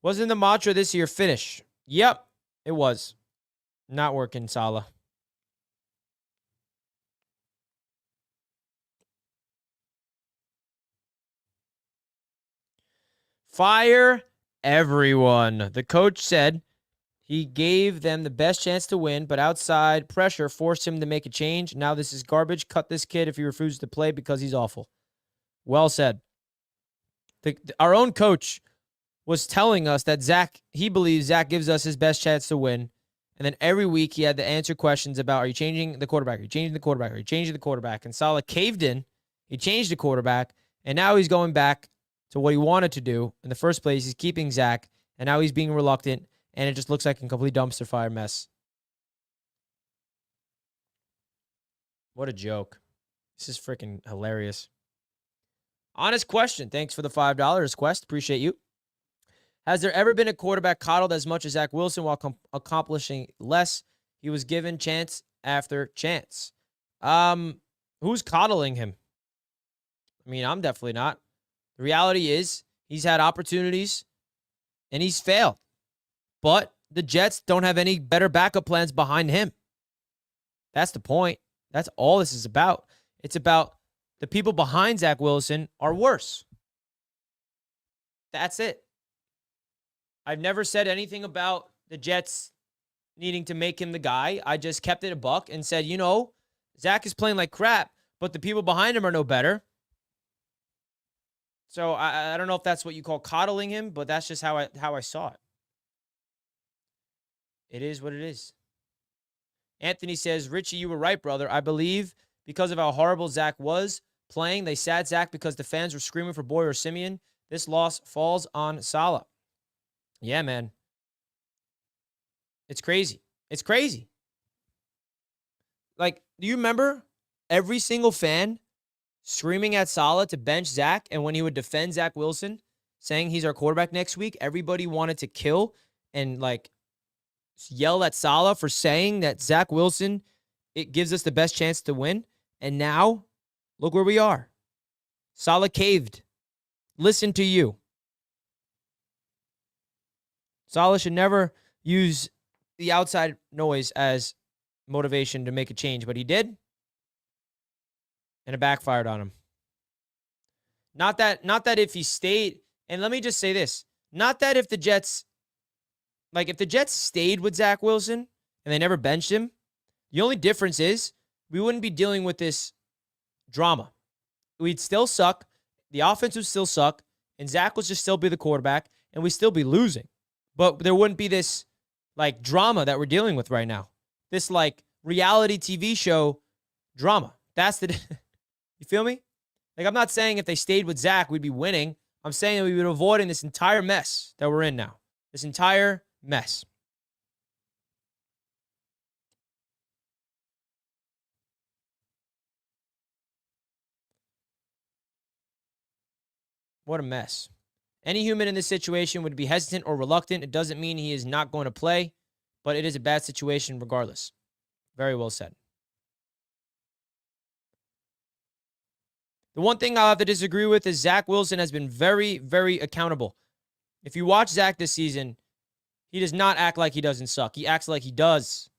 Wasn't the mantra this year finish? Yep, it was. Not working, Saleh. Fire everyone. The coach said he gave them the best chance to win, but outside pressure forced him to make a change. Now this is garbage. Cut this kid if he refuses to play because he's awful. Well said. Our own coach was telling us that he believes Zach gives us his best chance to win. And then every week he had to answer questions about, are you changing the quarterback? Are you changing the quarterback? Are you changing the quarterback? And Saleh caved in He changed the quarterback, and now he's going back to what he wanted to do in the first place. He's keeping Zach, and now he's being reluctant, and it just looks like a complete dumpster fire mess. What a joke. This is freaking hilarious. Honest question. Thanks for the $5, Quest. Appreciate you. Has there ever been a quarterback coddled as much as Zach Wilson while accomplishing less? He was given chance after chance. Who's coddling him? I mean, I'm definitely not. The reality is he's had opportunities and he's failed. But the Jets don't have any better backup plans behind him. That's the point. That's all this is about. It's about the people behind Zach Wilson are worse. That's it. I've never said anything about the Jets needing to make him the guy. I just kept it a buck and said, you know, Zach is playing like crap, but the people behind him are no better. So I don't know if that's what you call coddling him, but that's just how I saw it. It is what it is. Anthony says, Richie, you were right, brother. I believe because of how horrible Zach was playing, they sat Zach because the fans were screaming for Boyer or Simeon. This loss falls on Saleh. Yeah, man. It's crazy. It's crazy. Like, do you remember every single fan screaming at Saleh to bench Zach? And when he would defend Zach Wilson, saying he's our quarterback next week, everybody wanted to kill and, like, yell at Saleh for saying that Zach Wilson, it gives us the best chance to win. And now, look where we are. Saleh caved. Listen to you. Saleh should never use the outside noise as motivation to make a change, but he did, and it backfired on him. Not that if he stayed, and let me just say this, not that if the Jets stayed with Zach Wilson and they never benched him, the only difference is we wouldn't be dealing with this drama. We'd still suck, the offense would still suck, and Zach would just still be the quarterback, and we'd still be losing. But there wouldn't be this, like, drama that we're dealing with right now. This, like, reality TV show drama. That's the... You feel me? Like, I'm not saying if they stayed with Zach, we'd be winning. I'm saying that we would be avoiding this entire mess that we're in now. This entire mess. What a mess. Any human in this situation would be hesitant or reluctant. It doesn't mean he is not going to play, but it is a bad situation regardless. Very well said. The one thing I'll have to disagree with is Zach Wilson has been very, very accountable. If you watch Zach this season, he does not act like he doesn't suck. He acts like he does.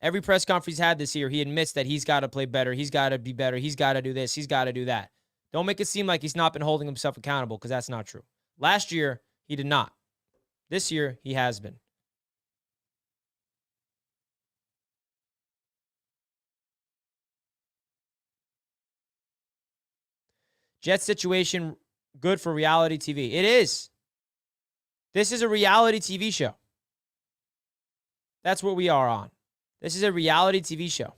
Every press conference he's had this year, he admits that he's got to play better. He's got to be better. He's got to do this. He's got to do that. Don't make it seem like he's not been holding himself accountable, because that's not true. Last year, he did not. This year, he has been. Jets situation, good for reality TV. It is. This is a reality TV show. That's what we are on. This is a reality TV show.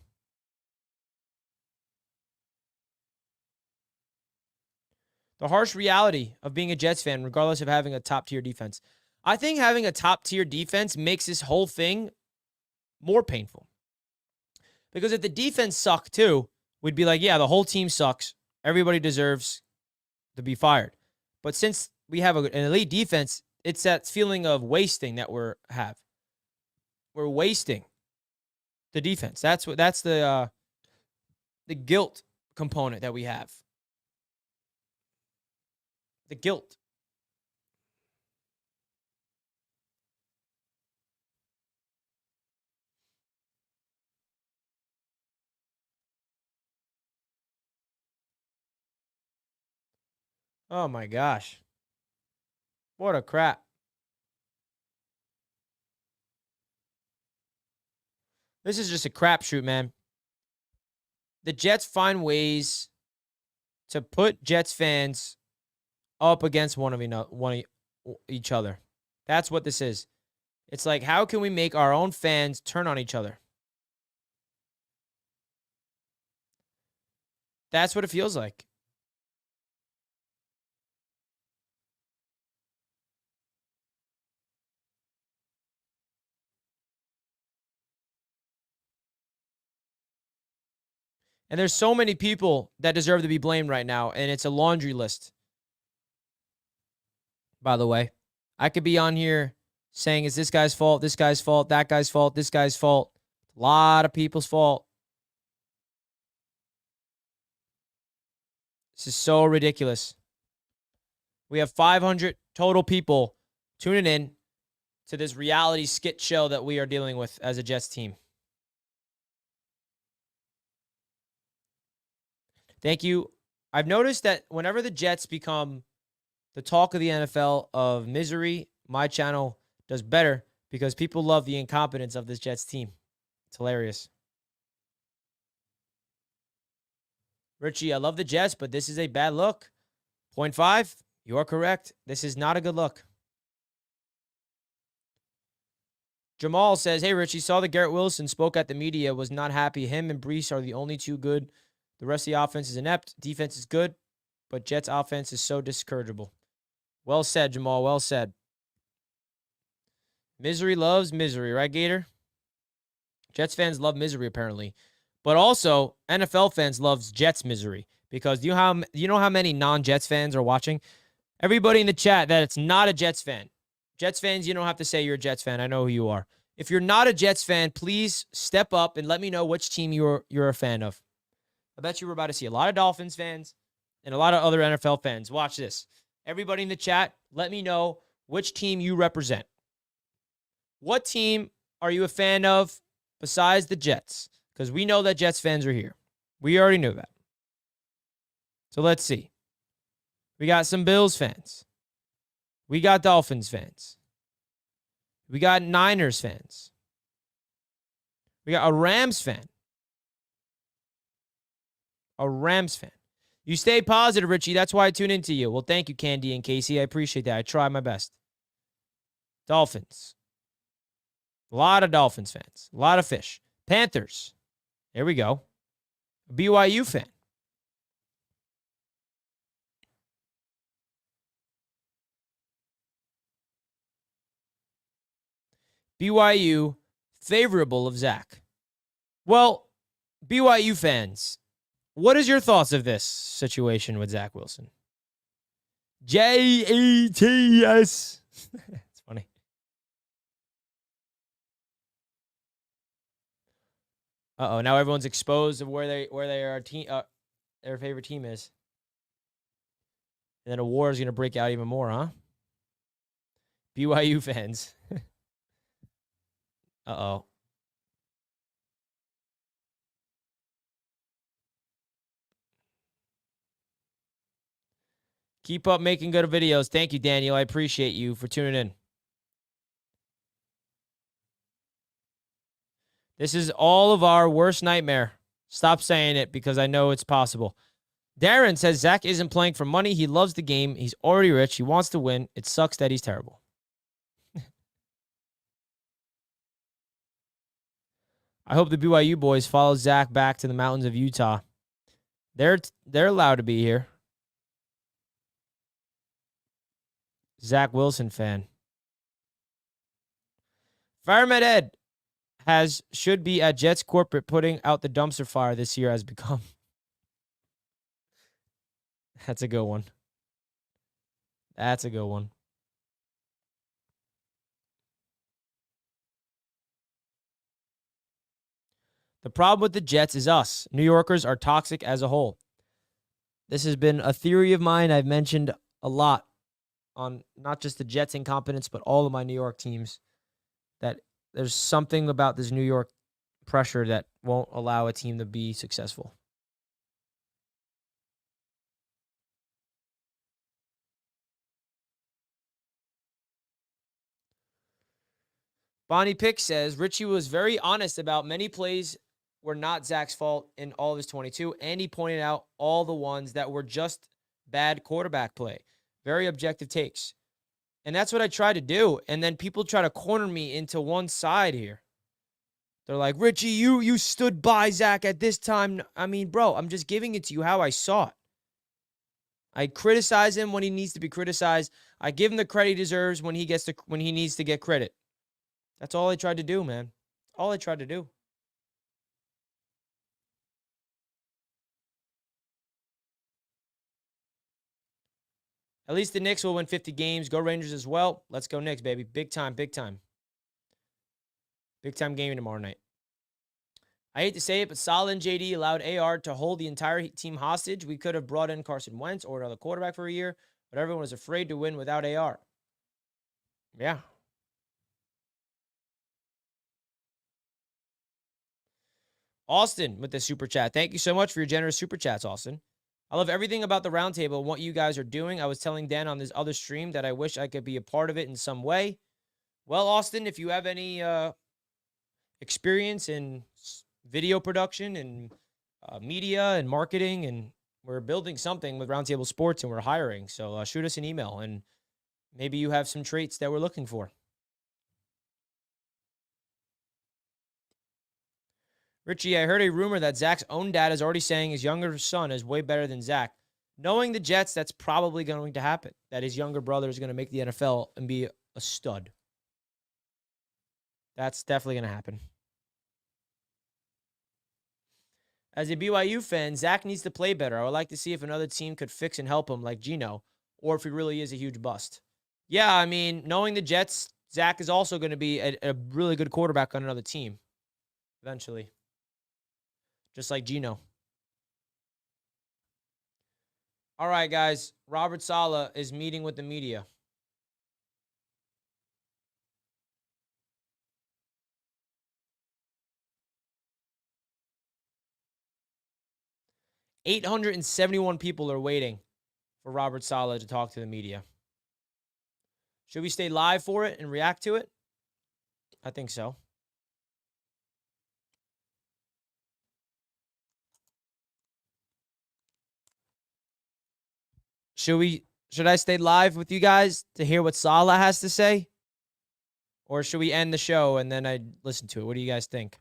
The harsh reality of being a Jets fan, regardless of having a top-tier defense. I think having a top-tier defense makes this whole thing more painful. Because if the defense sucked too, we'd be like, yeah, the whole team sucks. Everybody deserves to be fired. But since we have an elite defense, it's that feeling of wasting that we're wasting the defense. That's the guilt component that we have. The guilt. Oh my gosh. What a crap. This is just a crapshoot, man. The Jets find ways to put Jets fans up against one of each other. That's what this is. It's like, how can we make our own fans turn on each other? That's what it feels like. And there's so many people that deserve to be blamed right now, and it's a laundry list. By the way, I could be on here saying it's this guy's fault, this guy's fault, that guy's fault, this guy's fault. A lot of people's fault. This is so ridiculous. We have 500 total people tuning in to this reality skit show that we are dealing with as a Jets team. Thank you. I've noticed that whenever the Jets become the talk of the NFL of misery, my channel does better because people love the incompetence of this Jets team. It's hilarious. Richie, I love the Jets, but this is a bad look. 0.5, you are correct. This is not a good look. Jamal says, hey, Richie, saw that Garrett Wilson spoke at the media, was not happy. Him and Brees are the only two good. The rest of the offense is inept. Defense is good, but Jets offense is so discourageable. Well said, Jamal. Well said. Misery loves misery, right, Gator? Jets fans love misery, apparently. But also, NFL fans loves Jets misery. Because you know how many non-Jets fans are watching? Everybody in the chat that it's not a Jets fan. Jets fans, you don't have to say you're a Jets fan. I know who you are. If you're not a Jets fan, please step up and let me know which team you're a fan of. I bet you we're about to see a lot of Dolphins fans and a lot of other NFL fans. Watch this. Everybody in the chat, let me know which team you represent. What team are you a fan of besides the Jets? Because we know that Jets fans are here. We already knew that. So let's see. We got some Bills fans. We got Dolphins fans. We got Niners fans. We got a Rams fan. A Rams fan. You stay positive, Richie. That's why I tune into you. Well, thank you, Candy and Casey. I appreciate that. I try my best. Dolphins. A lot of Dolphins fans. A lot of fish. Panthers. There we go. A BYU fan. BYU favorable of Zach. Well, BYU fans, what is your thoughts of this situation with Zach Wilson? JETS. It's funny. Uh-oh, now everyone's exposed of where their favorite team is. And then a war is going to break out even more, huh? BYU fans. Uh-oh. Keep up making good videos. Thank you, Daniel. I appreciate you for tuning in. This is all of our worst nightmare. Stop saying it because I know it's possible. Darren says Zach isn't playing for money. He loves the game. He's already rich. He wants to win. It sucks that he's terrible. I hope the BYU boys follow Zach back to the mountains of Utah. They're allowed to be here. Zach Wilson fan. Fireman Ed should be at Jets corporate putting out the dumpster fire this year has become. That's a good one. That's a good one. The problem with the Jets is us. New Yorkers are toxic as a whole. This has been a theory of mine I've mentioned a lot on not just the Jets' incompetence, but all of my New York teams, that there's something about this New York pressure that won't allow a team to be successful. Bonnie Pick says, Richie was very honest about many plays were not Zach's fault in all of his 22, and he pointed out all the ones that were just bad quarterback play. Very objective takes. And that's what I try to do. And then people try to corner me into one side here. They're like, Richie, you stood by Zach at this time. I mean, bro, I'm just giving it to you how I saw it. I criticize him when he needs to be criticized. I give him the credit he deserves when he needs to get credit. That's all I tried to do, man. All I tried to do. At least the Knicks will win 50 games. Go Rangers as well. Let's go Knicks, baby. Big time, big time. Big time game tomorrow night. I hate to say it, but Saleh and JD allowed AR to hold the entire team hostage. We could have brought in Carson Wentz or another quarterback for a year, but everyone was afraid to win without AR. Yeah. Austin with the super chat. Thank you so much for your generous super chats, Austin. I love everything about the roundtable and what you guys are doing. I was telling Dan on this other stream that I wish I could be a part of it in some way. Well, Austin, if you have any experience in video production and media and marketing, and we're building something with Roundtable Sports and we're hiring, so shoot us an email and maybe you have some traits that we're looking for. Richie, I heard a rumor that Zach's own dad is already saying his younger son is way better than Zach. Knowing the Jets, that's probably going to happen, that his younger brother is going to make the NFL and be a stud. That's definitely going to happen. As a BYU fan, Zach needs to play better. I would like to see if another team could fix and help him like Geno, or if he really is a huge bust. Yeah, I mean, knowing the Jets, Zach is also going to be a really good quarterback on another team eventually. Just like Geno. All right, guys. Robert Saleh is meeting with the media. $871 people are waiting for Robert Saleh to talk to the media. Should we stay live for it and react to it? I think so. Should I stay live with you guys to hear what Saleh has to say? Or should we end the show and then I listen to it? What do you guys think?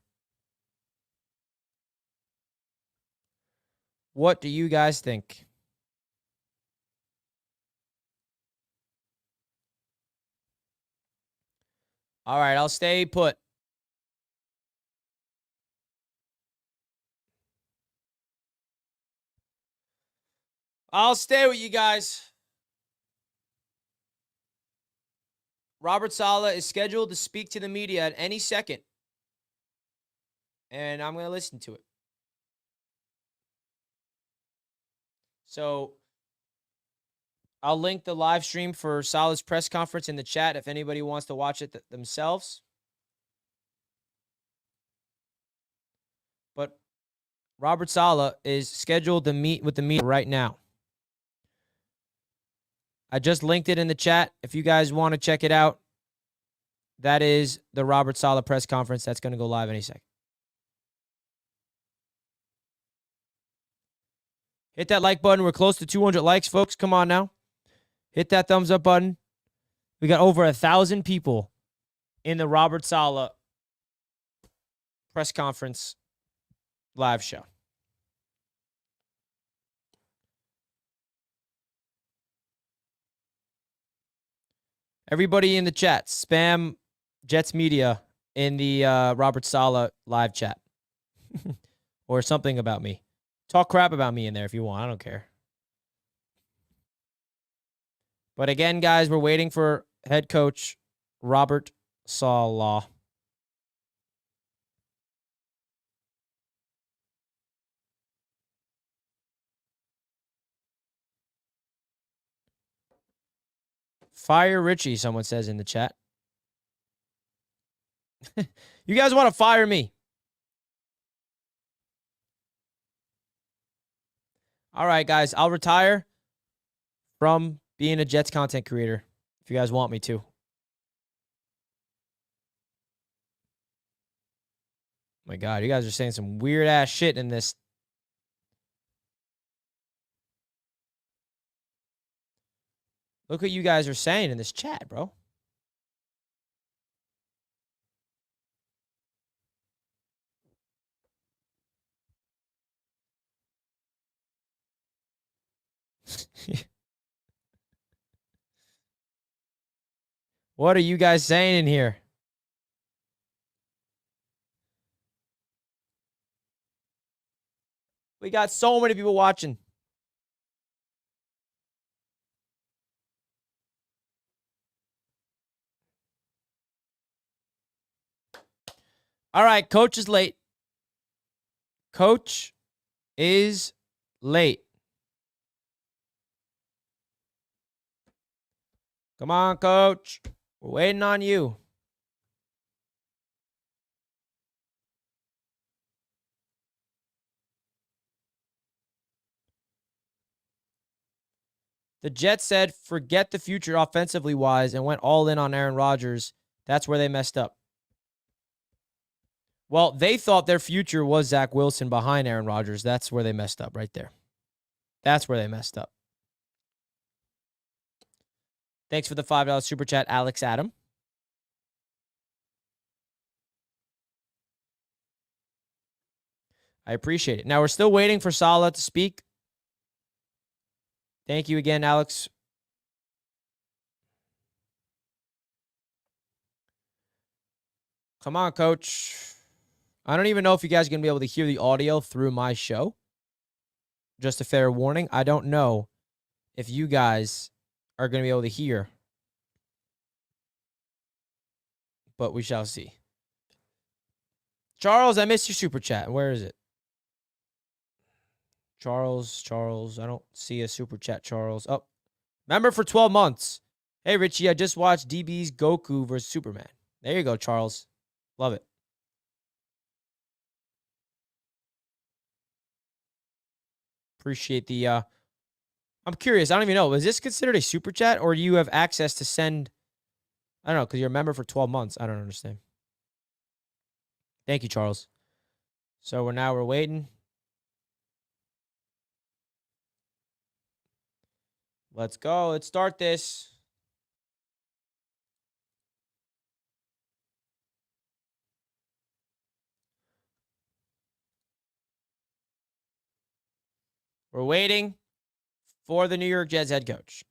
What do you guys think? All right, I'll stay put. I'll stay with you guys. Robert Saleh is scheduled to speak to the media at any second. And I'm going to listen to it. So I'll link the live stream for Saleh's press conference in the chat if anybody wants to watch it themselves. But Robert Saleh is scheduled to meet with the media right now. I just linked it in the chat. If you guys want to check it out, that is the Robert Saleh press conference. That's going to go live any second. Hit that like button. We're close to 200 likes, folks. Come on now. Hit that thumbs up button. We got over 1,000 people in the Robert Saleh press conference live show. Everybody in the chat, spam Jets Media in the Robert Saleh live chat. Or something about me. Talk crap about me in there if you want. I don't care. But again, guys, we're waiting for head coach Robert Saleh. Fire Richie, someone says in the chat. You guys want to fire me? All right, guys, I'll retire from being a Jets content creator if you guys want me to. My God, you guys are saying some weird ass shit in this. Look what you guys are saying in this chat, bro. What are you guys saying in here? We got so many people watching. All right, coach is late. Coach is late. Come on, coach. We're waiting on you. The Jets said, forget the future offensively wise and went all in on Aaron Rodgers. That's where they messed up. Well, they thought their future was Zach Wilson behind Aaron Rodgers. That's where they messed up right there. That's where they messed up. Thanks for the $5 super chat, Alex Adam. I appreciate it. Now, we're still waiting for Saleh to speak. Thank you again, Alex. Come on, coach. I don't even know if you guys are going to be able to hear the audio through my show. Just a fair warning. I don't know if you guys are going to be able to hear. But we shall see. Charles, I missed your super chat. Where is it? Charles, I don't see a super chat, Charles. Oh, member for 12 months. Hey, Richie, I just watched DB's Goku versus Superman. There you go, Charles. Love it. Appreciate the, I'm curious. I don't even know. Is this considered a super chat or do you have access to send, I don't know, because you're a member for 12 months. I don't understand. Thank you, Charles. So we're waiting. Let's go. Let's start this. We're waiting for the New York Jets head coach.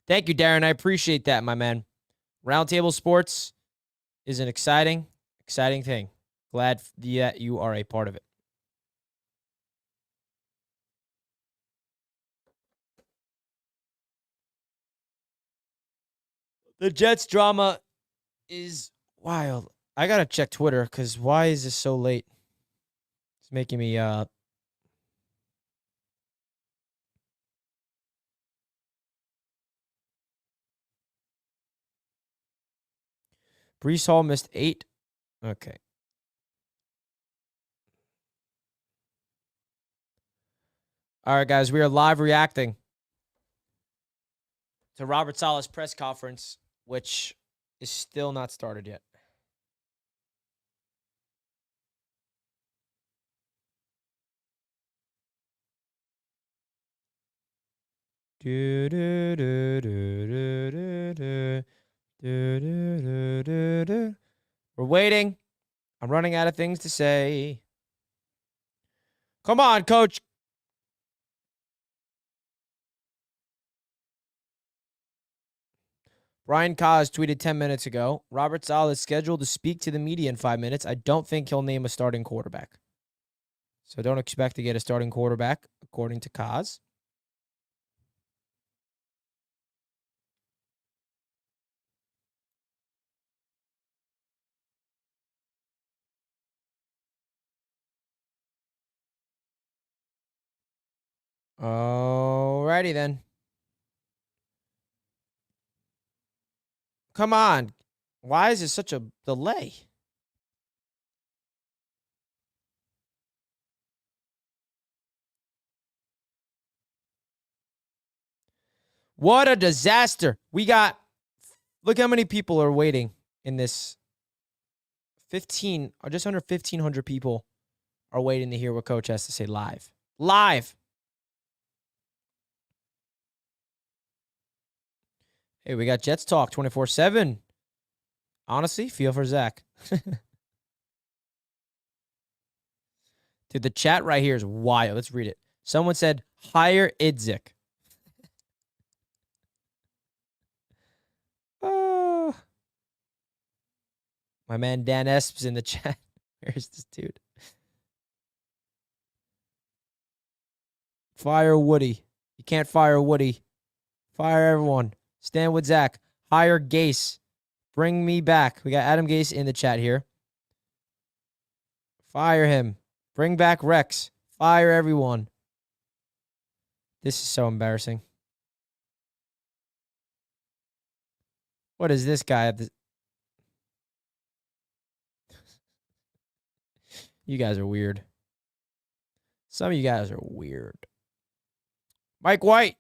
Thank you, Darren. I appreciate that, my man. Roundtable Sports is an exciting thing. Glad that you are a part of it. The Jets drama is wild. I got to check Twitter because why is this so late? It's making me Brees Hall missed 8. Okay. All right, guys, we are live reacting to Robert Saleh's press conference, which is still not started yet. We're waiting. I'm running out of things to say. Come on, coach. Brian Kaz tweeted 10 minutes ago, Robert Saleh is scheduled to speak to the media in 5 minutes. I don't think he'll name a starting quarterback. So don't expect to get a starting quarterback, according to Kaz. Alrighty then. Come on. Why is there such a delay? What a disaster. Look how many people are waiting in this. 15, or just under 1,500 people are waiting to hear what coach has to say live. Live. Hey, we got Jets Talk 24/7. Honestly, feel for Zach. Dude, the chat right here is wild. Let's read it. Someone said, hire Idzik. Oh. My man Dan Esp's in the chat. Where's this dude? Fire Woody. You can't fire Woody. Fire everyone. Stand with Zach. Hire Gase. Bring me back. We got Adam Gase in the chat here. Fire him. Bring back Rex. Fire everyone. This is so embarrassing. What is this guy at the... You guys are weird. Some of you guys are weird. Mike White.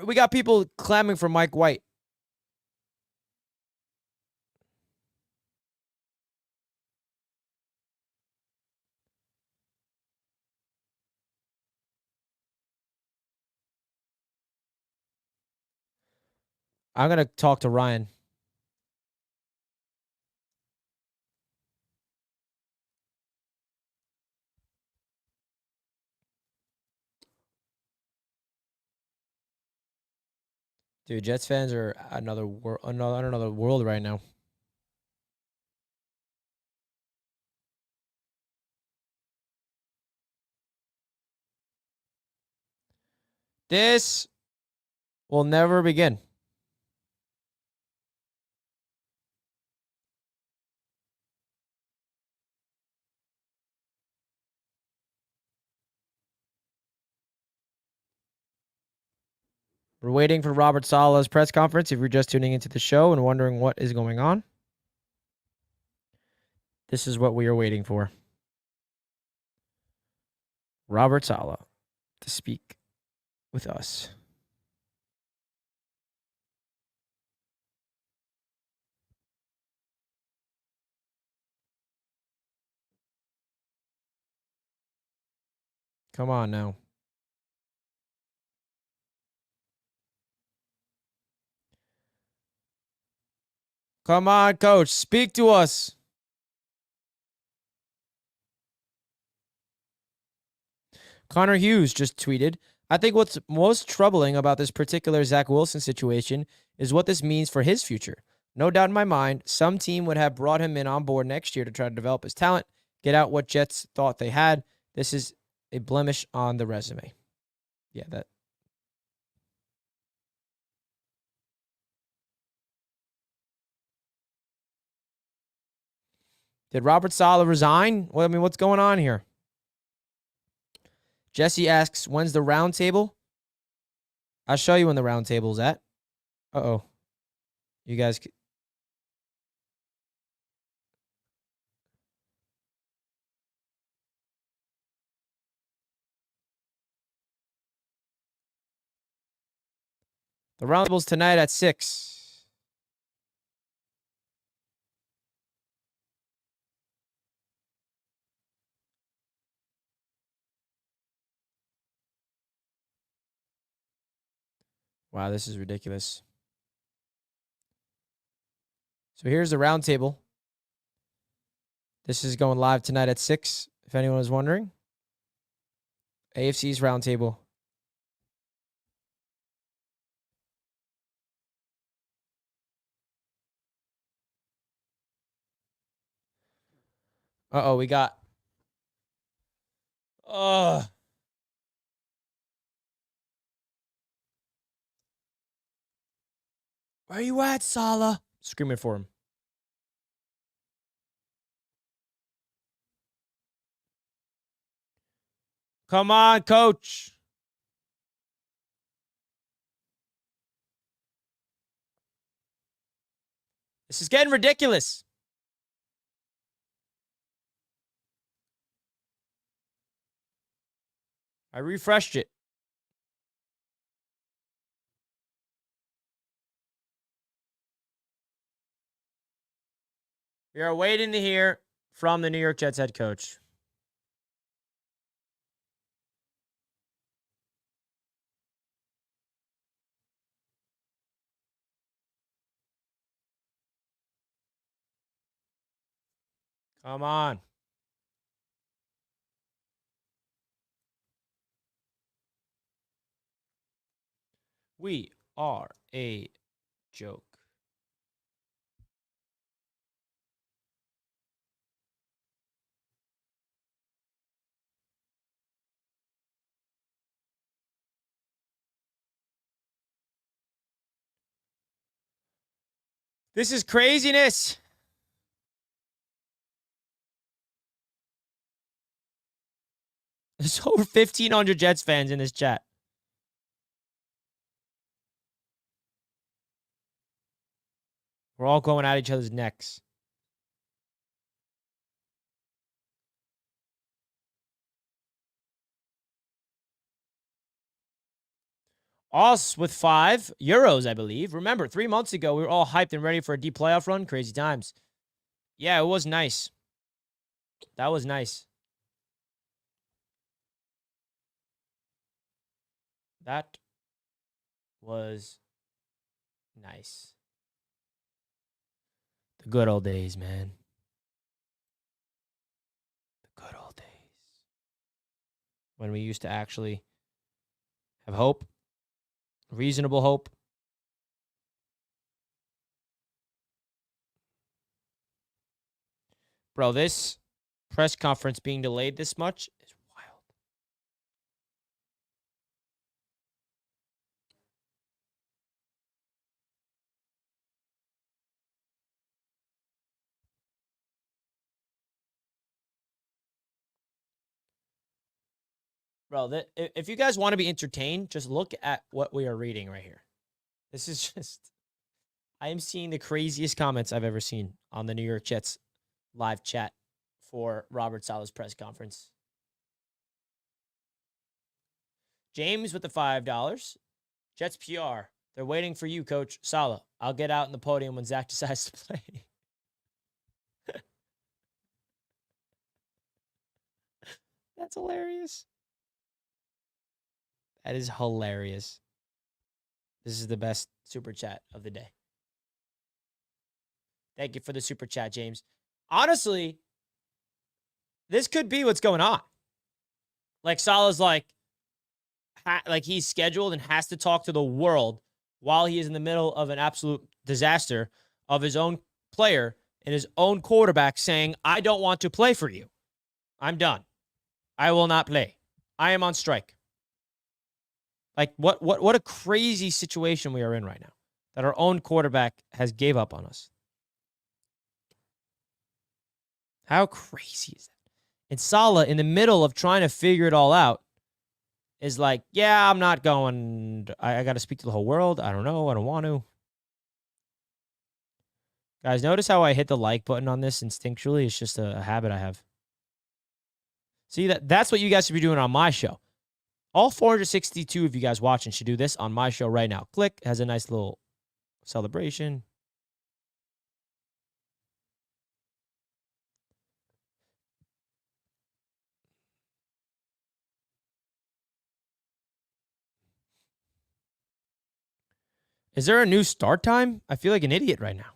We got people clamoring for Mike White. I'm going to talk to Ryan. Dude, Jets fans are another world right now. This will never begin. We're waiting for Robert Saleh's press conference. If you're just tuning into the show and wondering what is going on, this is what we are waiting for. Robert Saleh to speak with us. Come on now. Come on, coach. Speak to us. Connor Hughes just tweeted, I think what's most troubling about this particular Zach Wilson situation is what this means for his future. No doubt in my mind, some team would have brought him in on board next year to try to develop his talent, get out what Jets thought they had. This is a blemish on the resume. Yeah, that. Did Robert Saleh resign? Well, I mean, what's going on here? Jesse asks, when's the round table? I'll show you when the round table's at. Uh-oh. You guys... The round table's tonight at 6. Wow, this is ridiculous. So here's the round table. This is going live tonight at 6, if anyone was wondering. AFC's round table. Uh-oh, we got... Where you at, Saleh? Screaming for him. Come on, coach. This is getting ridiculous. I refreshed it. We are waiting to hear from the New York Jets head coach. Come on. We are a joke. This is craziness. There's over 1,500 Jets fans in this chat. We're all going at each other's necks. Us with €5, I believe. Remember, 3 months ago, we were all hyped and ready for a deep playoff run. Crazy times. Yeah, it was nice. That was nice. That was nice. The good old days, man. The good old days. When we used to actually have hope. Reasonable hope. Bro, this press conference being delayed this much is wild. Bro, if you guys want to be entertained, just look at what we are reading right here. This is just, I am seeing the craziest comments I've ever seen on the New York Jets live chat for Robert Saleh's press conference. James with the $5. Jets PR. They're waiting for you, Coach Saleh. I'll get out in the podium when Zach decides to play. That's hilarious. That is hilarious. This is the best super chat of the day. Thank you for the super chat, James. Honestly, this could be what's going on. Like Saleh's like he's scheduled and has to talk to the world while he is in the middle of an absolute disaster of his own player and his own quarterback saying, I don't want to play for you. I'm done. I will not play. I am on strike. Like what a crazy situation we are in right now that our own quarterback has gave up on us. How crazy is that? And Saleh, in the middle of trying to figure it all out, is like, yeah, I'm not going. I got to speak to the whole world. I don't know. I don't want to. Guys, notice how I hit the like button on this instinctually? It's just a habit I have. See, that's what you guys should be doing on my show. All 462 of you guys watching should do this on my show right now. Click. Has a nice little celebration. Is there a new start time? I feel like an idiot right now.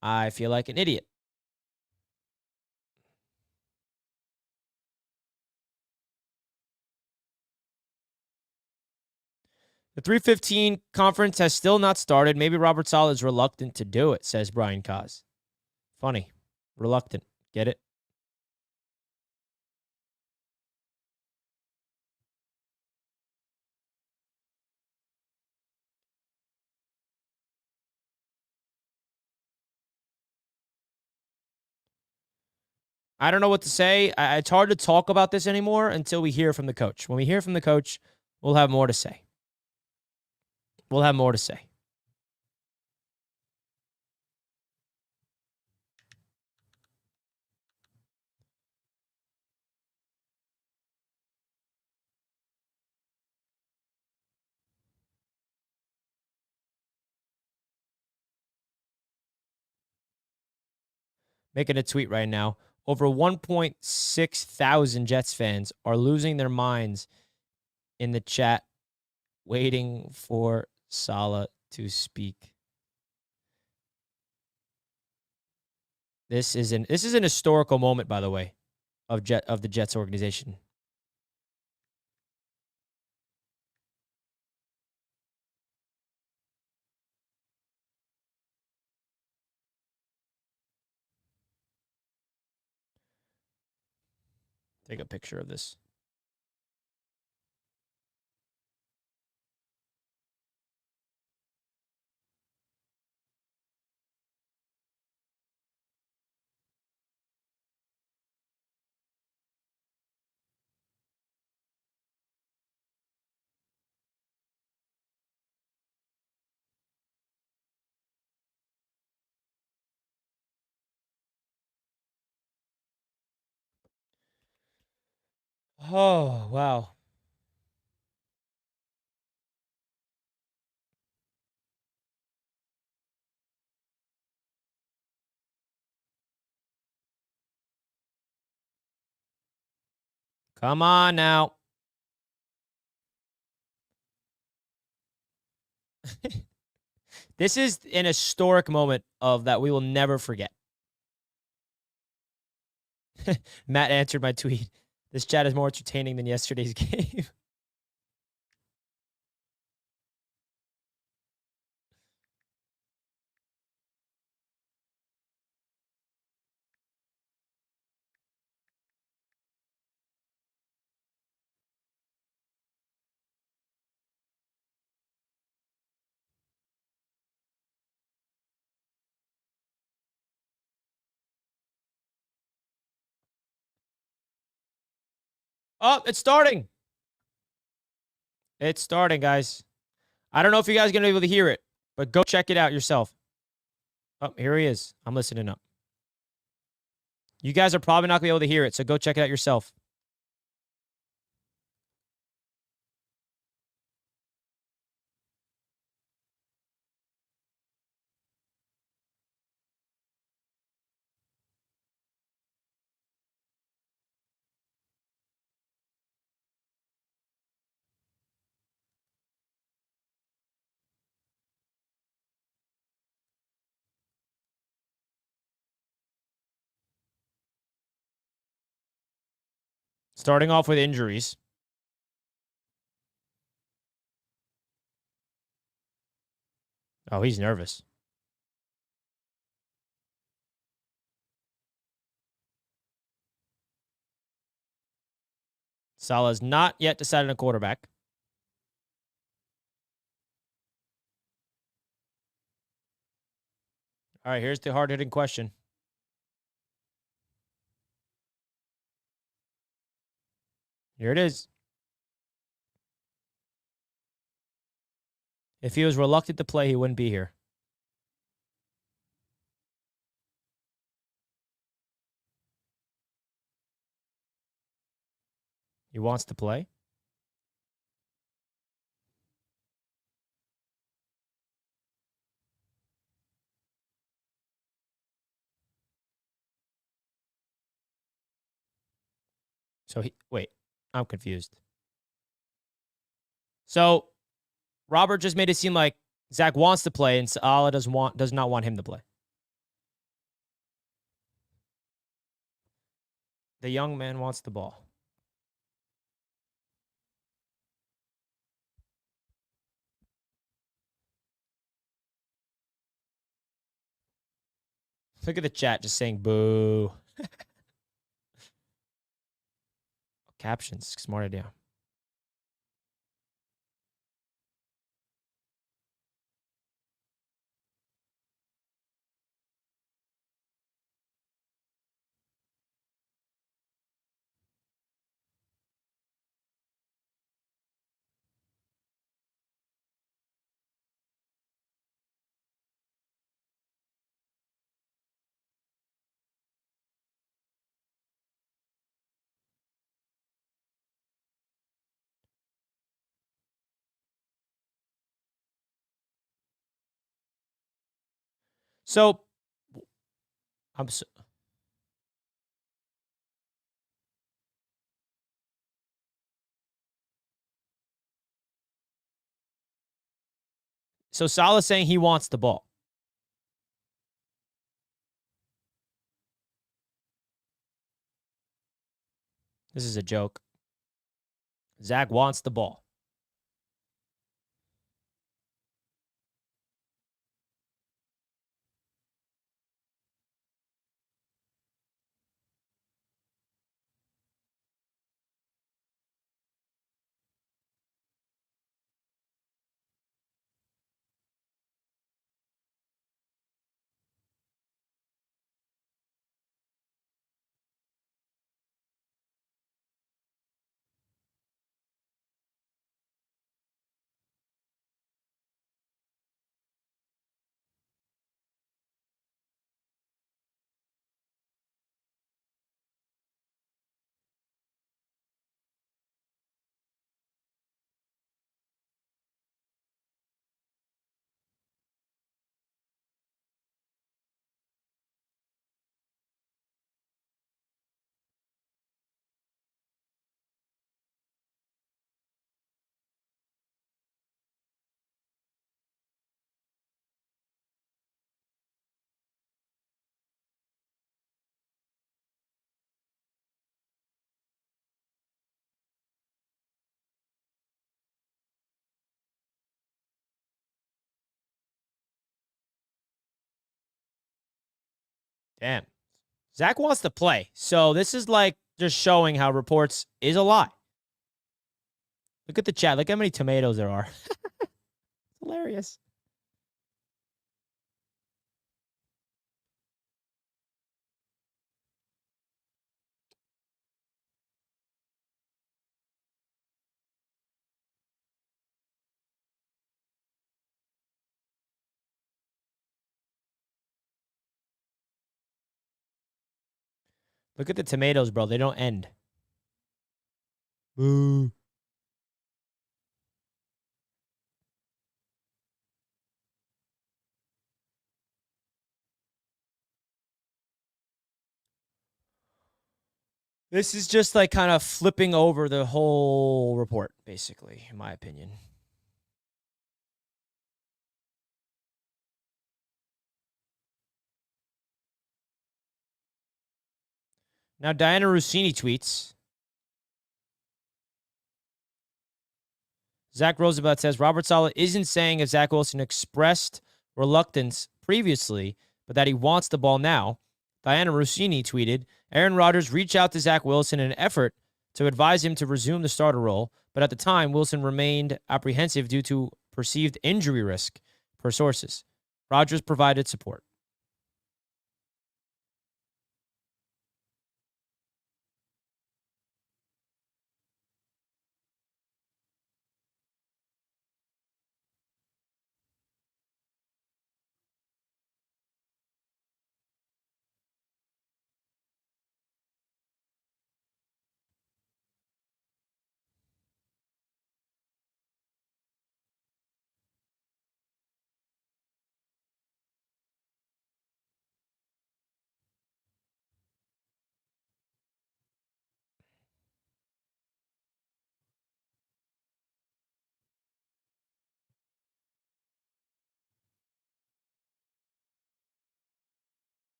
I feel like an idiot. The 315 conference has still not started. Maybe Robert Saleh is reluctant to do it, says Brian Kaz. Funny. Reluctant. Get it? I don't know what to say. It's hard to talk about this anymore until we hear from the coach. When we hear from the coach, we'll have more to say. We'll have more to say. Making a tweet right now. Over 1.6 thousand Jets fans are losing their minds in the chat, waiting for Saleh to speak. This is an historical moment, by the way, of the Jets organization. Take a picture of this. Oh, wow. Come on now. This is an historic moment of that we will never forget. Matt answered my tweet. This chat is more entertaining than yesterday's game. Oh, it's starting. It's starting, guys. I don't know if you guys are going to be able to hear it, but go check it out yourself. Oh, here he is. I'm listening up. You guys are probably not going to be able to hear it, so go check it out yourself. Starting off with injuries. Oh, he's nervous. Saleh's not yet decided a quarterback. All right, here's the hard-hitting question. Here it is. If he was reluctant to play, he wouldn't be here. He wants to play. So wait, I'm confused. So Robert just made it seem like Zach wants to play and Saleh does not want him to play. The young man wants the ball. Look at the chat just saying boo. Captions, smart idea. So I'm so Saleh's saying he wants the ball. This is a joke. Zach wants the ball. Damn. Zach wants to play. So this is like just showing how reports is a lie. Look at the chat. Look how many tomatoes there are. Hilarious. Look at the tomatoes, bro. They don't end. Boo. This is just like kind of flipping over the whole report, basically, in my opinion. Now, Diana Rossini tweets. Zach Roosevelt says Robert Saleh isn't saying if Zach Wilson expressed reluctance previously, but that he wants the ball now. Diana Rossini tweeted, Aaron Rodgers reached out to Zach Wilson in an effort to advise him to resume the starter role, but at the time, Wilson remained apprehensive due to perceived injury risk, per sources. Rodgers provided support.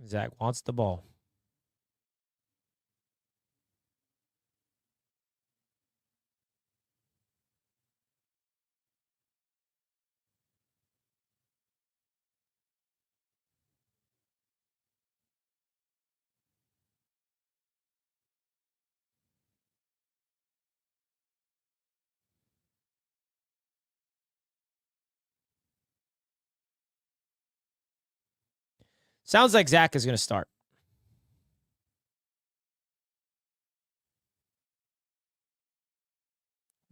Zach wants the ball. Sounds like Zach is going to start.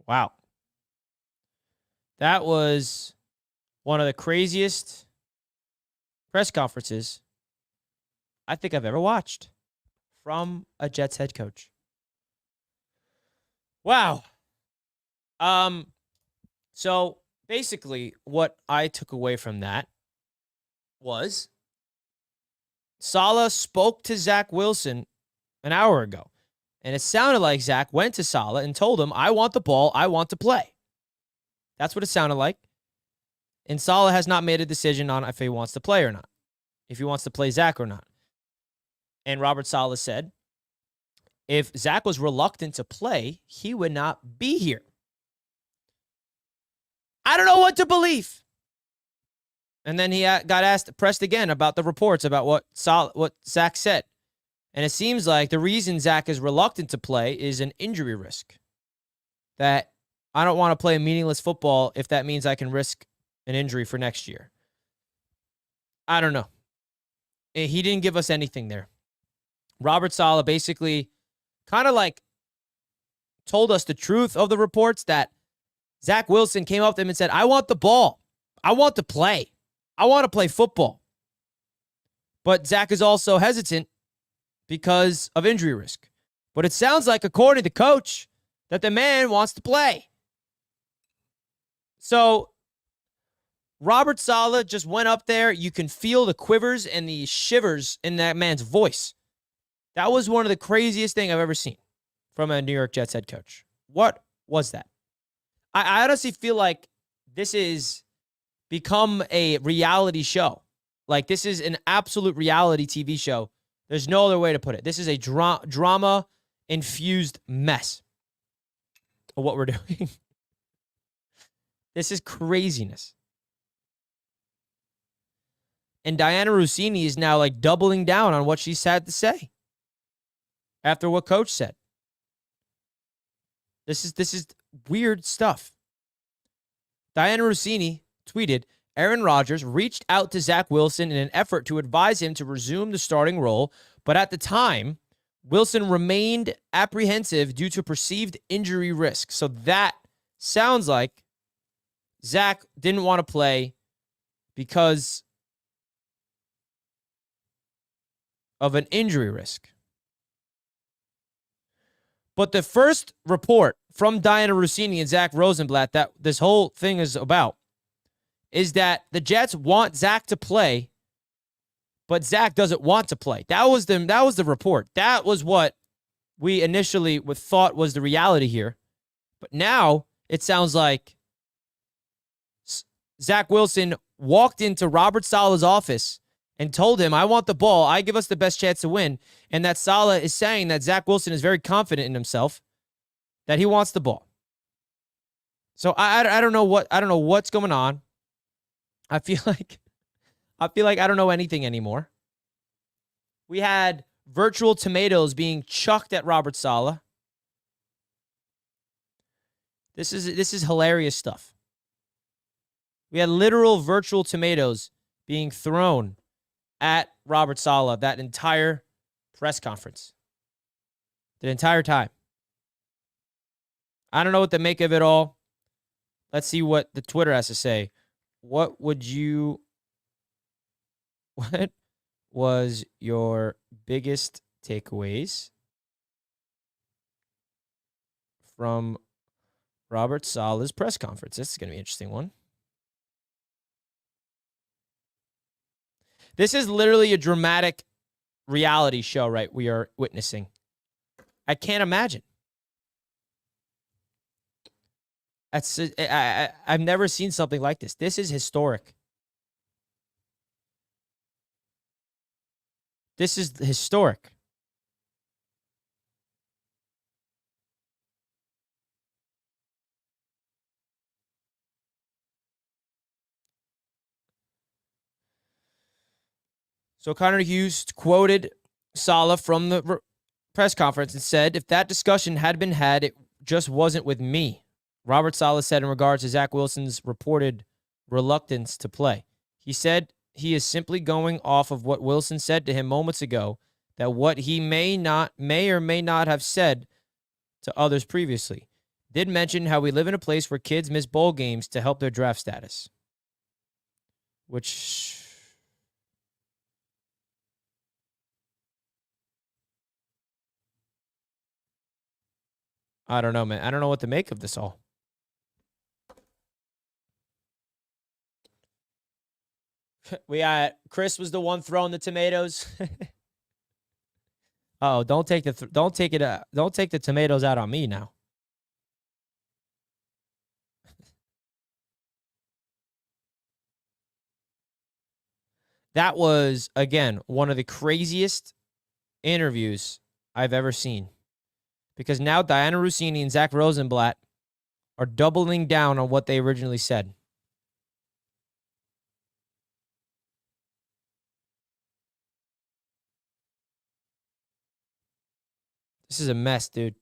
Wow. That was one of the craziest press conferences I think I've ever watched from a Jets head coach. Wow. So basically, what I took away from that was Saleh spoke to Zach Wilson an hour ago. And it sounded like Zach went to Saleh and told him, I want the ball. I want to play. That's what it sounded like. And Saleh has not made a decision on if he wants to play or not, if he wants to play Zach or not. And Robert Saleh said, if Zach was reluctant to play, he would not be here. I don't know what to believe. And then he got pressed again about the reports about what Zach said. And it seems like the reason Zach is reluctant to play is an injury risk. That I don't want to play meaningless football if that means I can risk an injury for next year. I don't know. He didn't give us anything there. Robert Saleh basically kind of like told us the truth of the reports that Zach Wilson came up to him and said, I want the ball. I want to play. I want to play football. But Zach is also hesitant because of injury risk. But it sounds like, according to the coach, that the man wants to play. So Robert Saleh just went up there. You can feel the quivers and the shivers in that man's voice. That was one of the craziest things I've ever seen from a New York Jets head coach. What was that? I honestly feel like this is become a reality show. Like, this is an absolute reality TV show. There's no other way to put it. This is a drama-infused mess of what we're doing. This is craziness. And Diana Rossini is now like doubling down on what she's had to say after what coach said. This is weird stuff. Diana Rossini tweeted, Aaron Rodgers reached out to Zach Wilson in an effort to advise him to resume the starting role, but at the time, Wilson remained apprehensive due to perceived injury risk. So that sounds like Zach didn't want to play because of an injury risk. But the first report from Diana Rossini and Zach Rosenblatt that this whole thing is about is that the Jets want Zach to play, but Zach doesn't want to play. That was the report. That was what we initially thought was the reality here. But now it sounds like Zach Wilson walked into Robert Saleh's office and told him, I want the ball. I give us the best chance to win. And that Saleh is saying that Zach Wilson is very confident in himself, that he wants the ball. So I don't know what's going on. I feel like I don't know anything anymore. We had virtual tomatoes being chucked at Robert Saleh. This is hilarious stuff. We had literal virtual tomatoes being thrown at Robert Saleh that entire press conference. The entire time. I don't know what to make of it all. Let's see what the Twitter has to say. What was your biggest takeaways from Robert Saleh's press conference? This is going to be an interesting one. This is literally a dramatic reality show, right? We are witnessing. I can't imagine. I've never seen something like this. This is historic. This is historic. So Connor Hughes quoted Saleh from the press conference and said, if that discussion had been had, it just wasn't with me. Robert Saleh said in regards to Zach Wilson's reported reluctance to play. He said he is simply going off of what Wilson said to him moments ago, that what he may or may not have said to others previously. Did mention how we live in a place where kids miss bowl games to help their draft status. Which... I don't know, man. I don't know what to make of this all. Chris was the one throwing the tomatoes. Oh, don't take the tomatoes out on me now. That was, again, one of the craziest interviews I've ever seen. Because now Diana Russini and Zach Rosenblatt are doubling down on what they originally said. This is a mess, dude.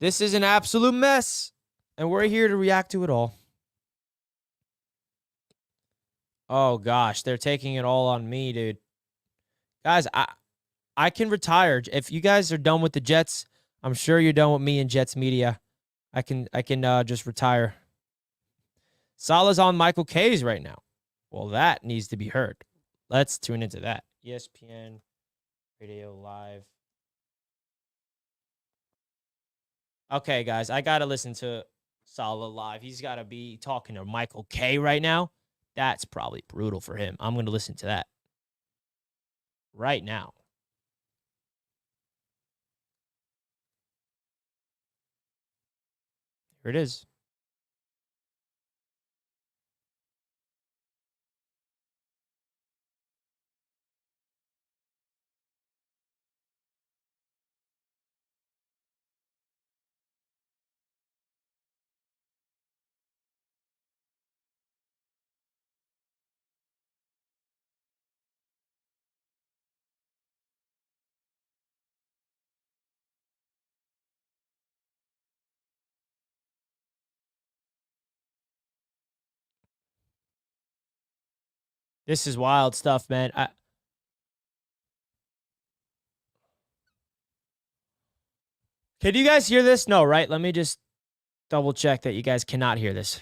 This is an absolute mess. And we're here to react to it all. Oh, gosh. They're taking it all on me, dude. Guys, I can retire. If you guys are done with the Jets, I'm sure you're done with me and Jets media. I can just retire. Saleh's on Michael K's right now. Well, that needs to be heard. Let's tune into that. ESPN Radio Live. Okay, guys, I got to listen to Saleh live. He's got to be talking to Michael K right now. That's probably brutal for him. I'm going to listen to that right now. Here it is. This is wild stuff, man. Can you guys hear this? No, right? Let me just double check that you guys cannot hear this.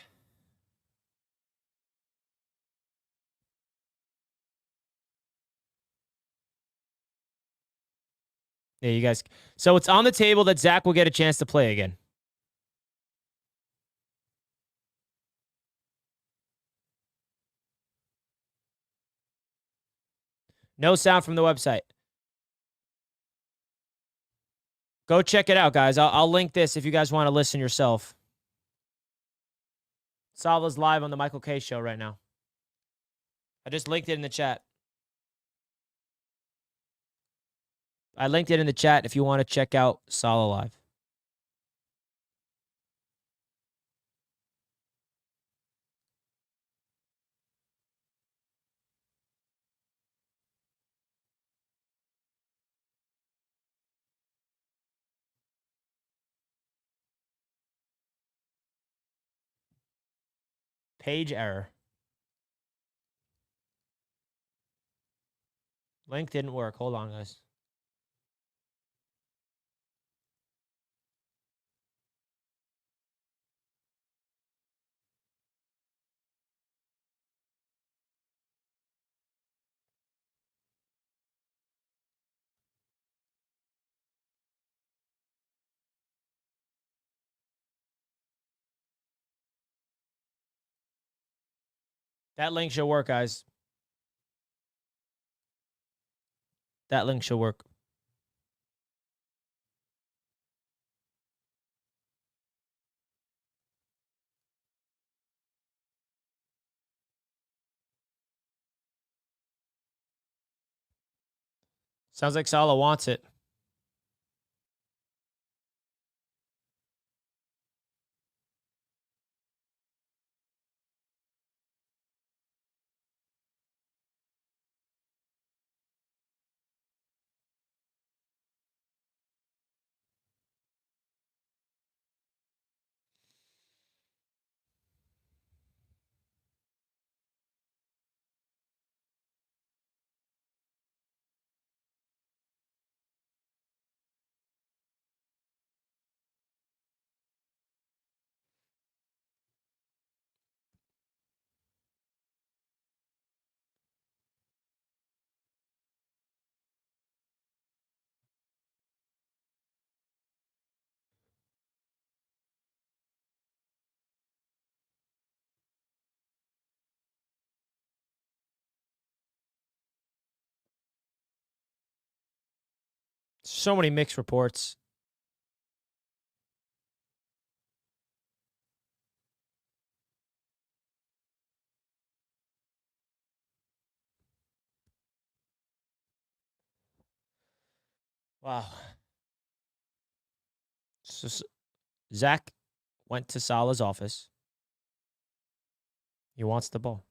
Yeah, you guys. So it's on the table that Zach will get a chance to play again. No sound from the website. Go check it out, guys. I'll link this if you guys want to listen yourself. Saleh's live on the Michael K show right now. I just linked it in the chat. I linked it in the chat if you want to check out Saleh live. Page error. Link didn't work. Hold on, guys. That link should work, guys. That link should work. Sounds like Saleh wants it. So many mixed reports. Wow. So Zach went to Saleh's office. He wants the ball.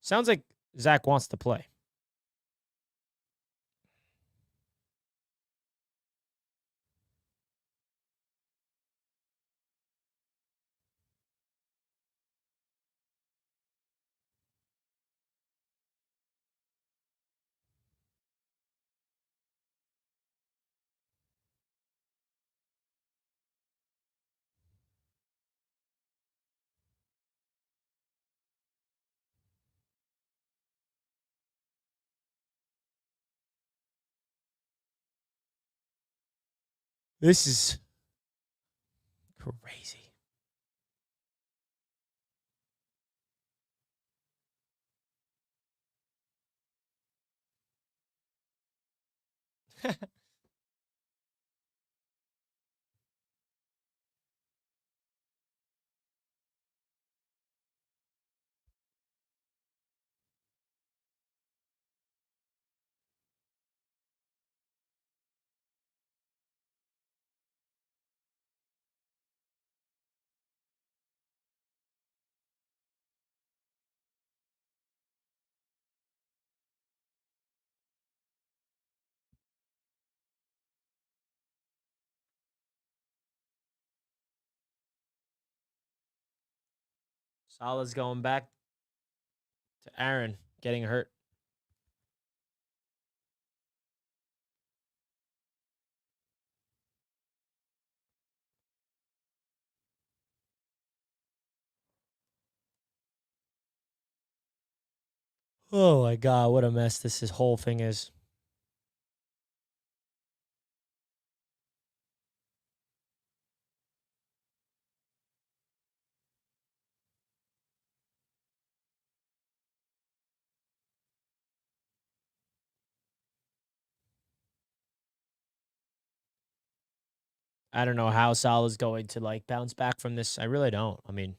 Sounds like Zach wants to play. This is crazy. Saleh's going back to Aaron getting hurt. Oh my God, what a mess this whole thing is. I don't know how Saleh's going to like bounce back from this. I really don't. I mean,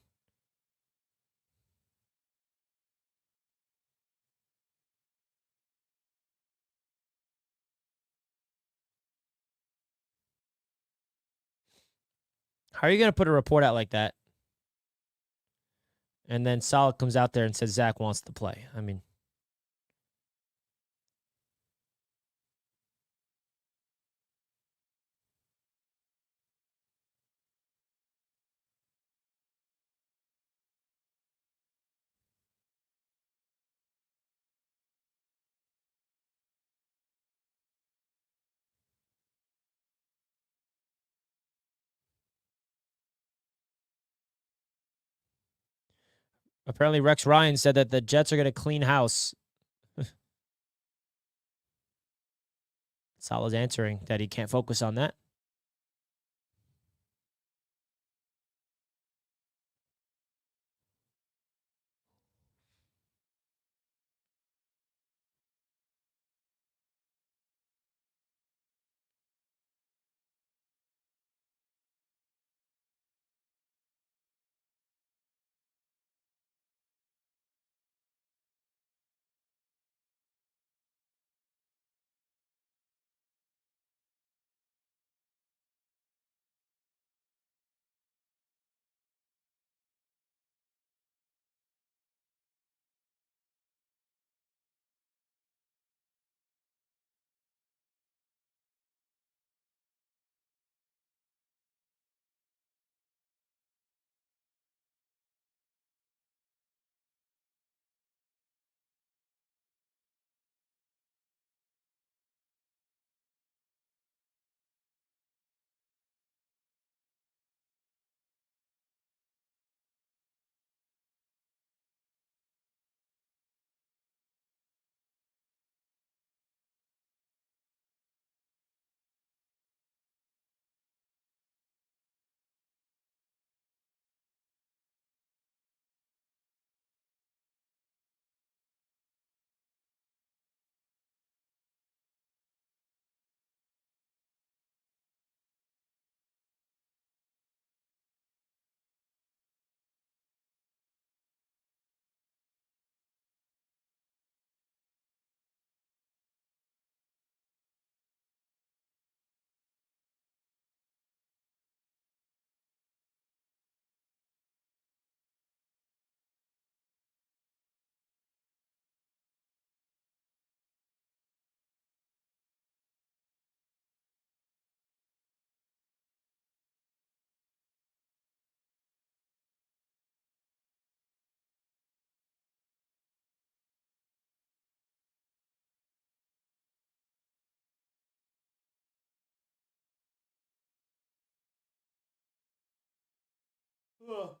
how are you going to put a report out like that? And then Saleh comes out there and says Zach wants to play. I mean, apparently Rex Ryan said that the Jets are going to clean house. Saleh's answering that he can't focus on that. Ugh.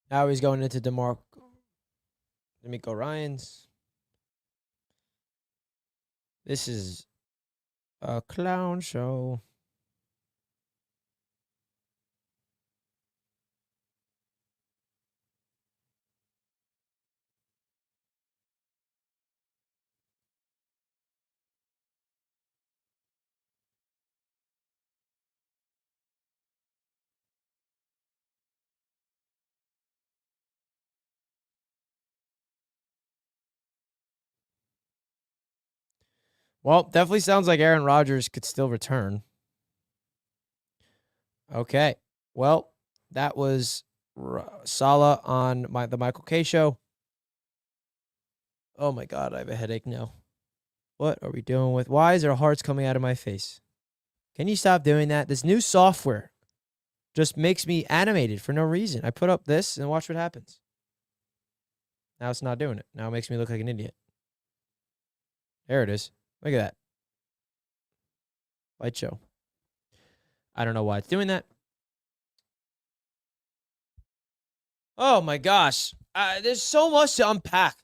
Now he's going into D'Amico Ryans. This is a clown show. Well, definitely sounds like Aaron Rodgers could still return. Okay. Well, that was Saleh on the Michael K show. Oh my God, I have a headache now. What are we doing with? Why is there hearts coming out of my face? Can you stop doing that? This new software just makes me animated for no reason. I put up this and watch what happens. Now it's not doing it. Now it makes me look like an idiot. There it is. Look at that. Light show. I don't know why it's doing that. Oh my gosh. There's so much to unpack.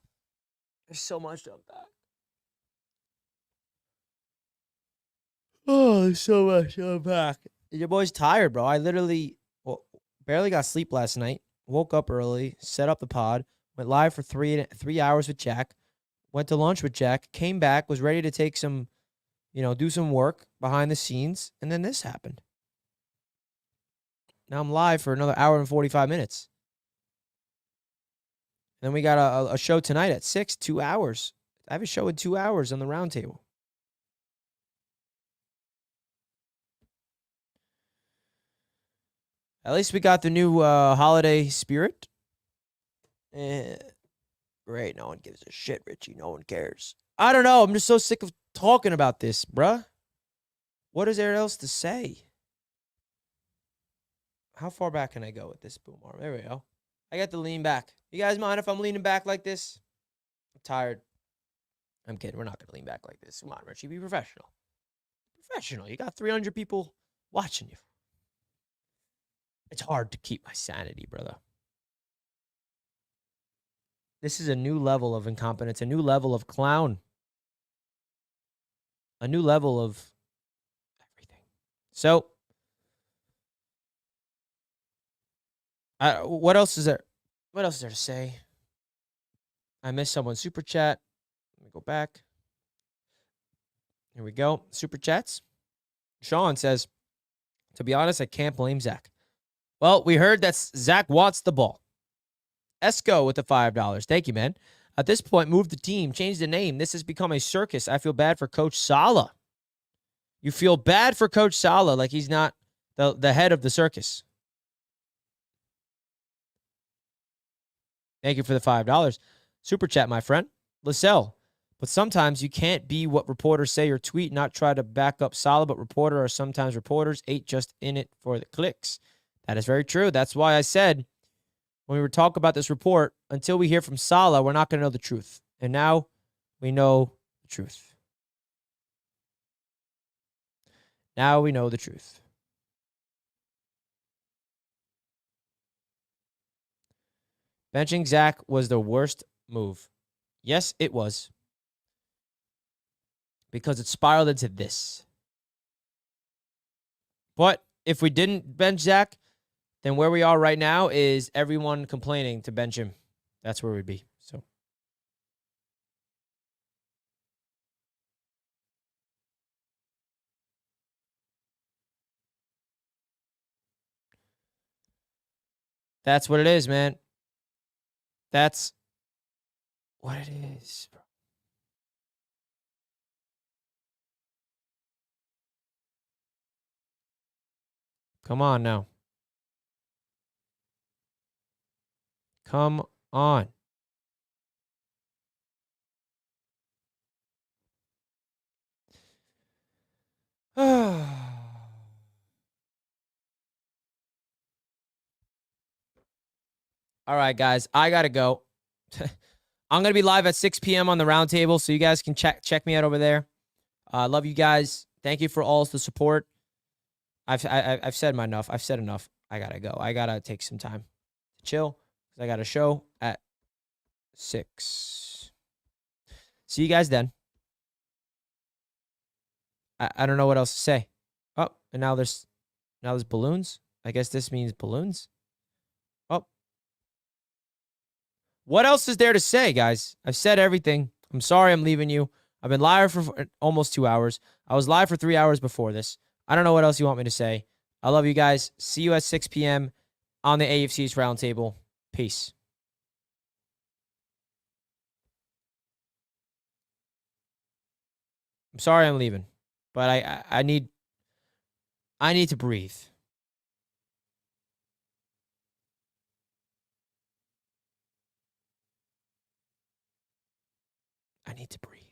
There's so much to unpack. Oh, there's so much to unpack. Your boy's tired, bro. I literally barely got sleep last night. Woke up early, set up the pod, went live for 3 hours with Jack, went to lunch with Jack, came back, was ready to take some, do some work behind the scenes, and then this happened. Now I'm live for another hour and 45 minutes. Then we got a show tonight at 6, 2 hours. I have a show in 2 hours on the roundtable. At least we got the new holiday spirit. Great. No one gives a shit, Richie. No one cares. I don't know. I'm just so sick of talking about this, bruh. What is there else to say? How far back can I go with this boom arm? There we go. I got to lean back. You guys mind if I'm leaning back like this? I'm tired. I'm kidding. We're not going to lean back like this. Come on, Richie. Be professional. Professional. You got 300 people watching you. It's hard to keep my sanity, brother. This is a new level of incompetence, a new level of clown, a new level of everything. So, what else is there? What else is there to say? I missed someone's super chat. Let me go back. Here we go. Super chats. Sean says, to be honest, I can't blame Zach. Well, we heard that Zach wants the ball. Esco with the $5. Thank you, man. At this point, move the team, change the name. This has become a circus. I feel bad for Coach Saleh. You feel bad for Coach Saleh like he's not the head of the circus. Thank you for the $5. Super chat, my friend. Lascelles. But sometimes you can't be what reporters say or tweet, not try to back up Saleh, but reporter are sometimes reporters, ain't just in it for the clicks. That is very true. That's why I said when we were talking about this report, until we hear from Saleh, we're not going to know the truth. And now we know the truth. Now we know the truth. Benching Zach was the worst move. Yes, it was. Because it spiraled into this. But if we didn't bench Zach, then where we are right now is everyone complaining to bench him. That's where we'd be. So that's what it is, man. That's what it is, bro. Come on now. Come on. All right, guys. I got to go. I'm going to be live at 6 p.m. on the roundtable, so you guys can check me out over there. Love you guys. Thank you for all the support. I've said my enough. I've said enough. I got to go. I got to take some time to chill because I got a show at 6. See you guys then. I don't know what else to say. Oh, and now there's balloons. I guess this means balloons. Oh. What else is there to say, guys? I've said everything. I'm sorry I'm leaving you. I've been live for almost 2 hours. I was live for 3 hours before this. I don't know what else you want me to say. I love you guys. See you at 6 p.m. on the AFC's roundtable. Peace. I'm sorry I'm leaving, but I need to breathe. I need to breathe.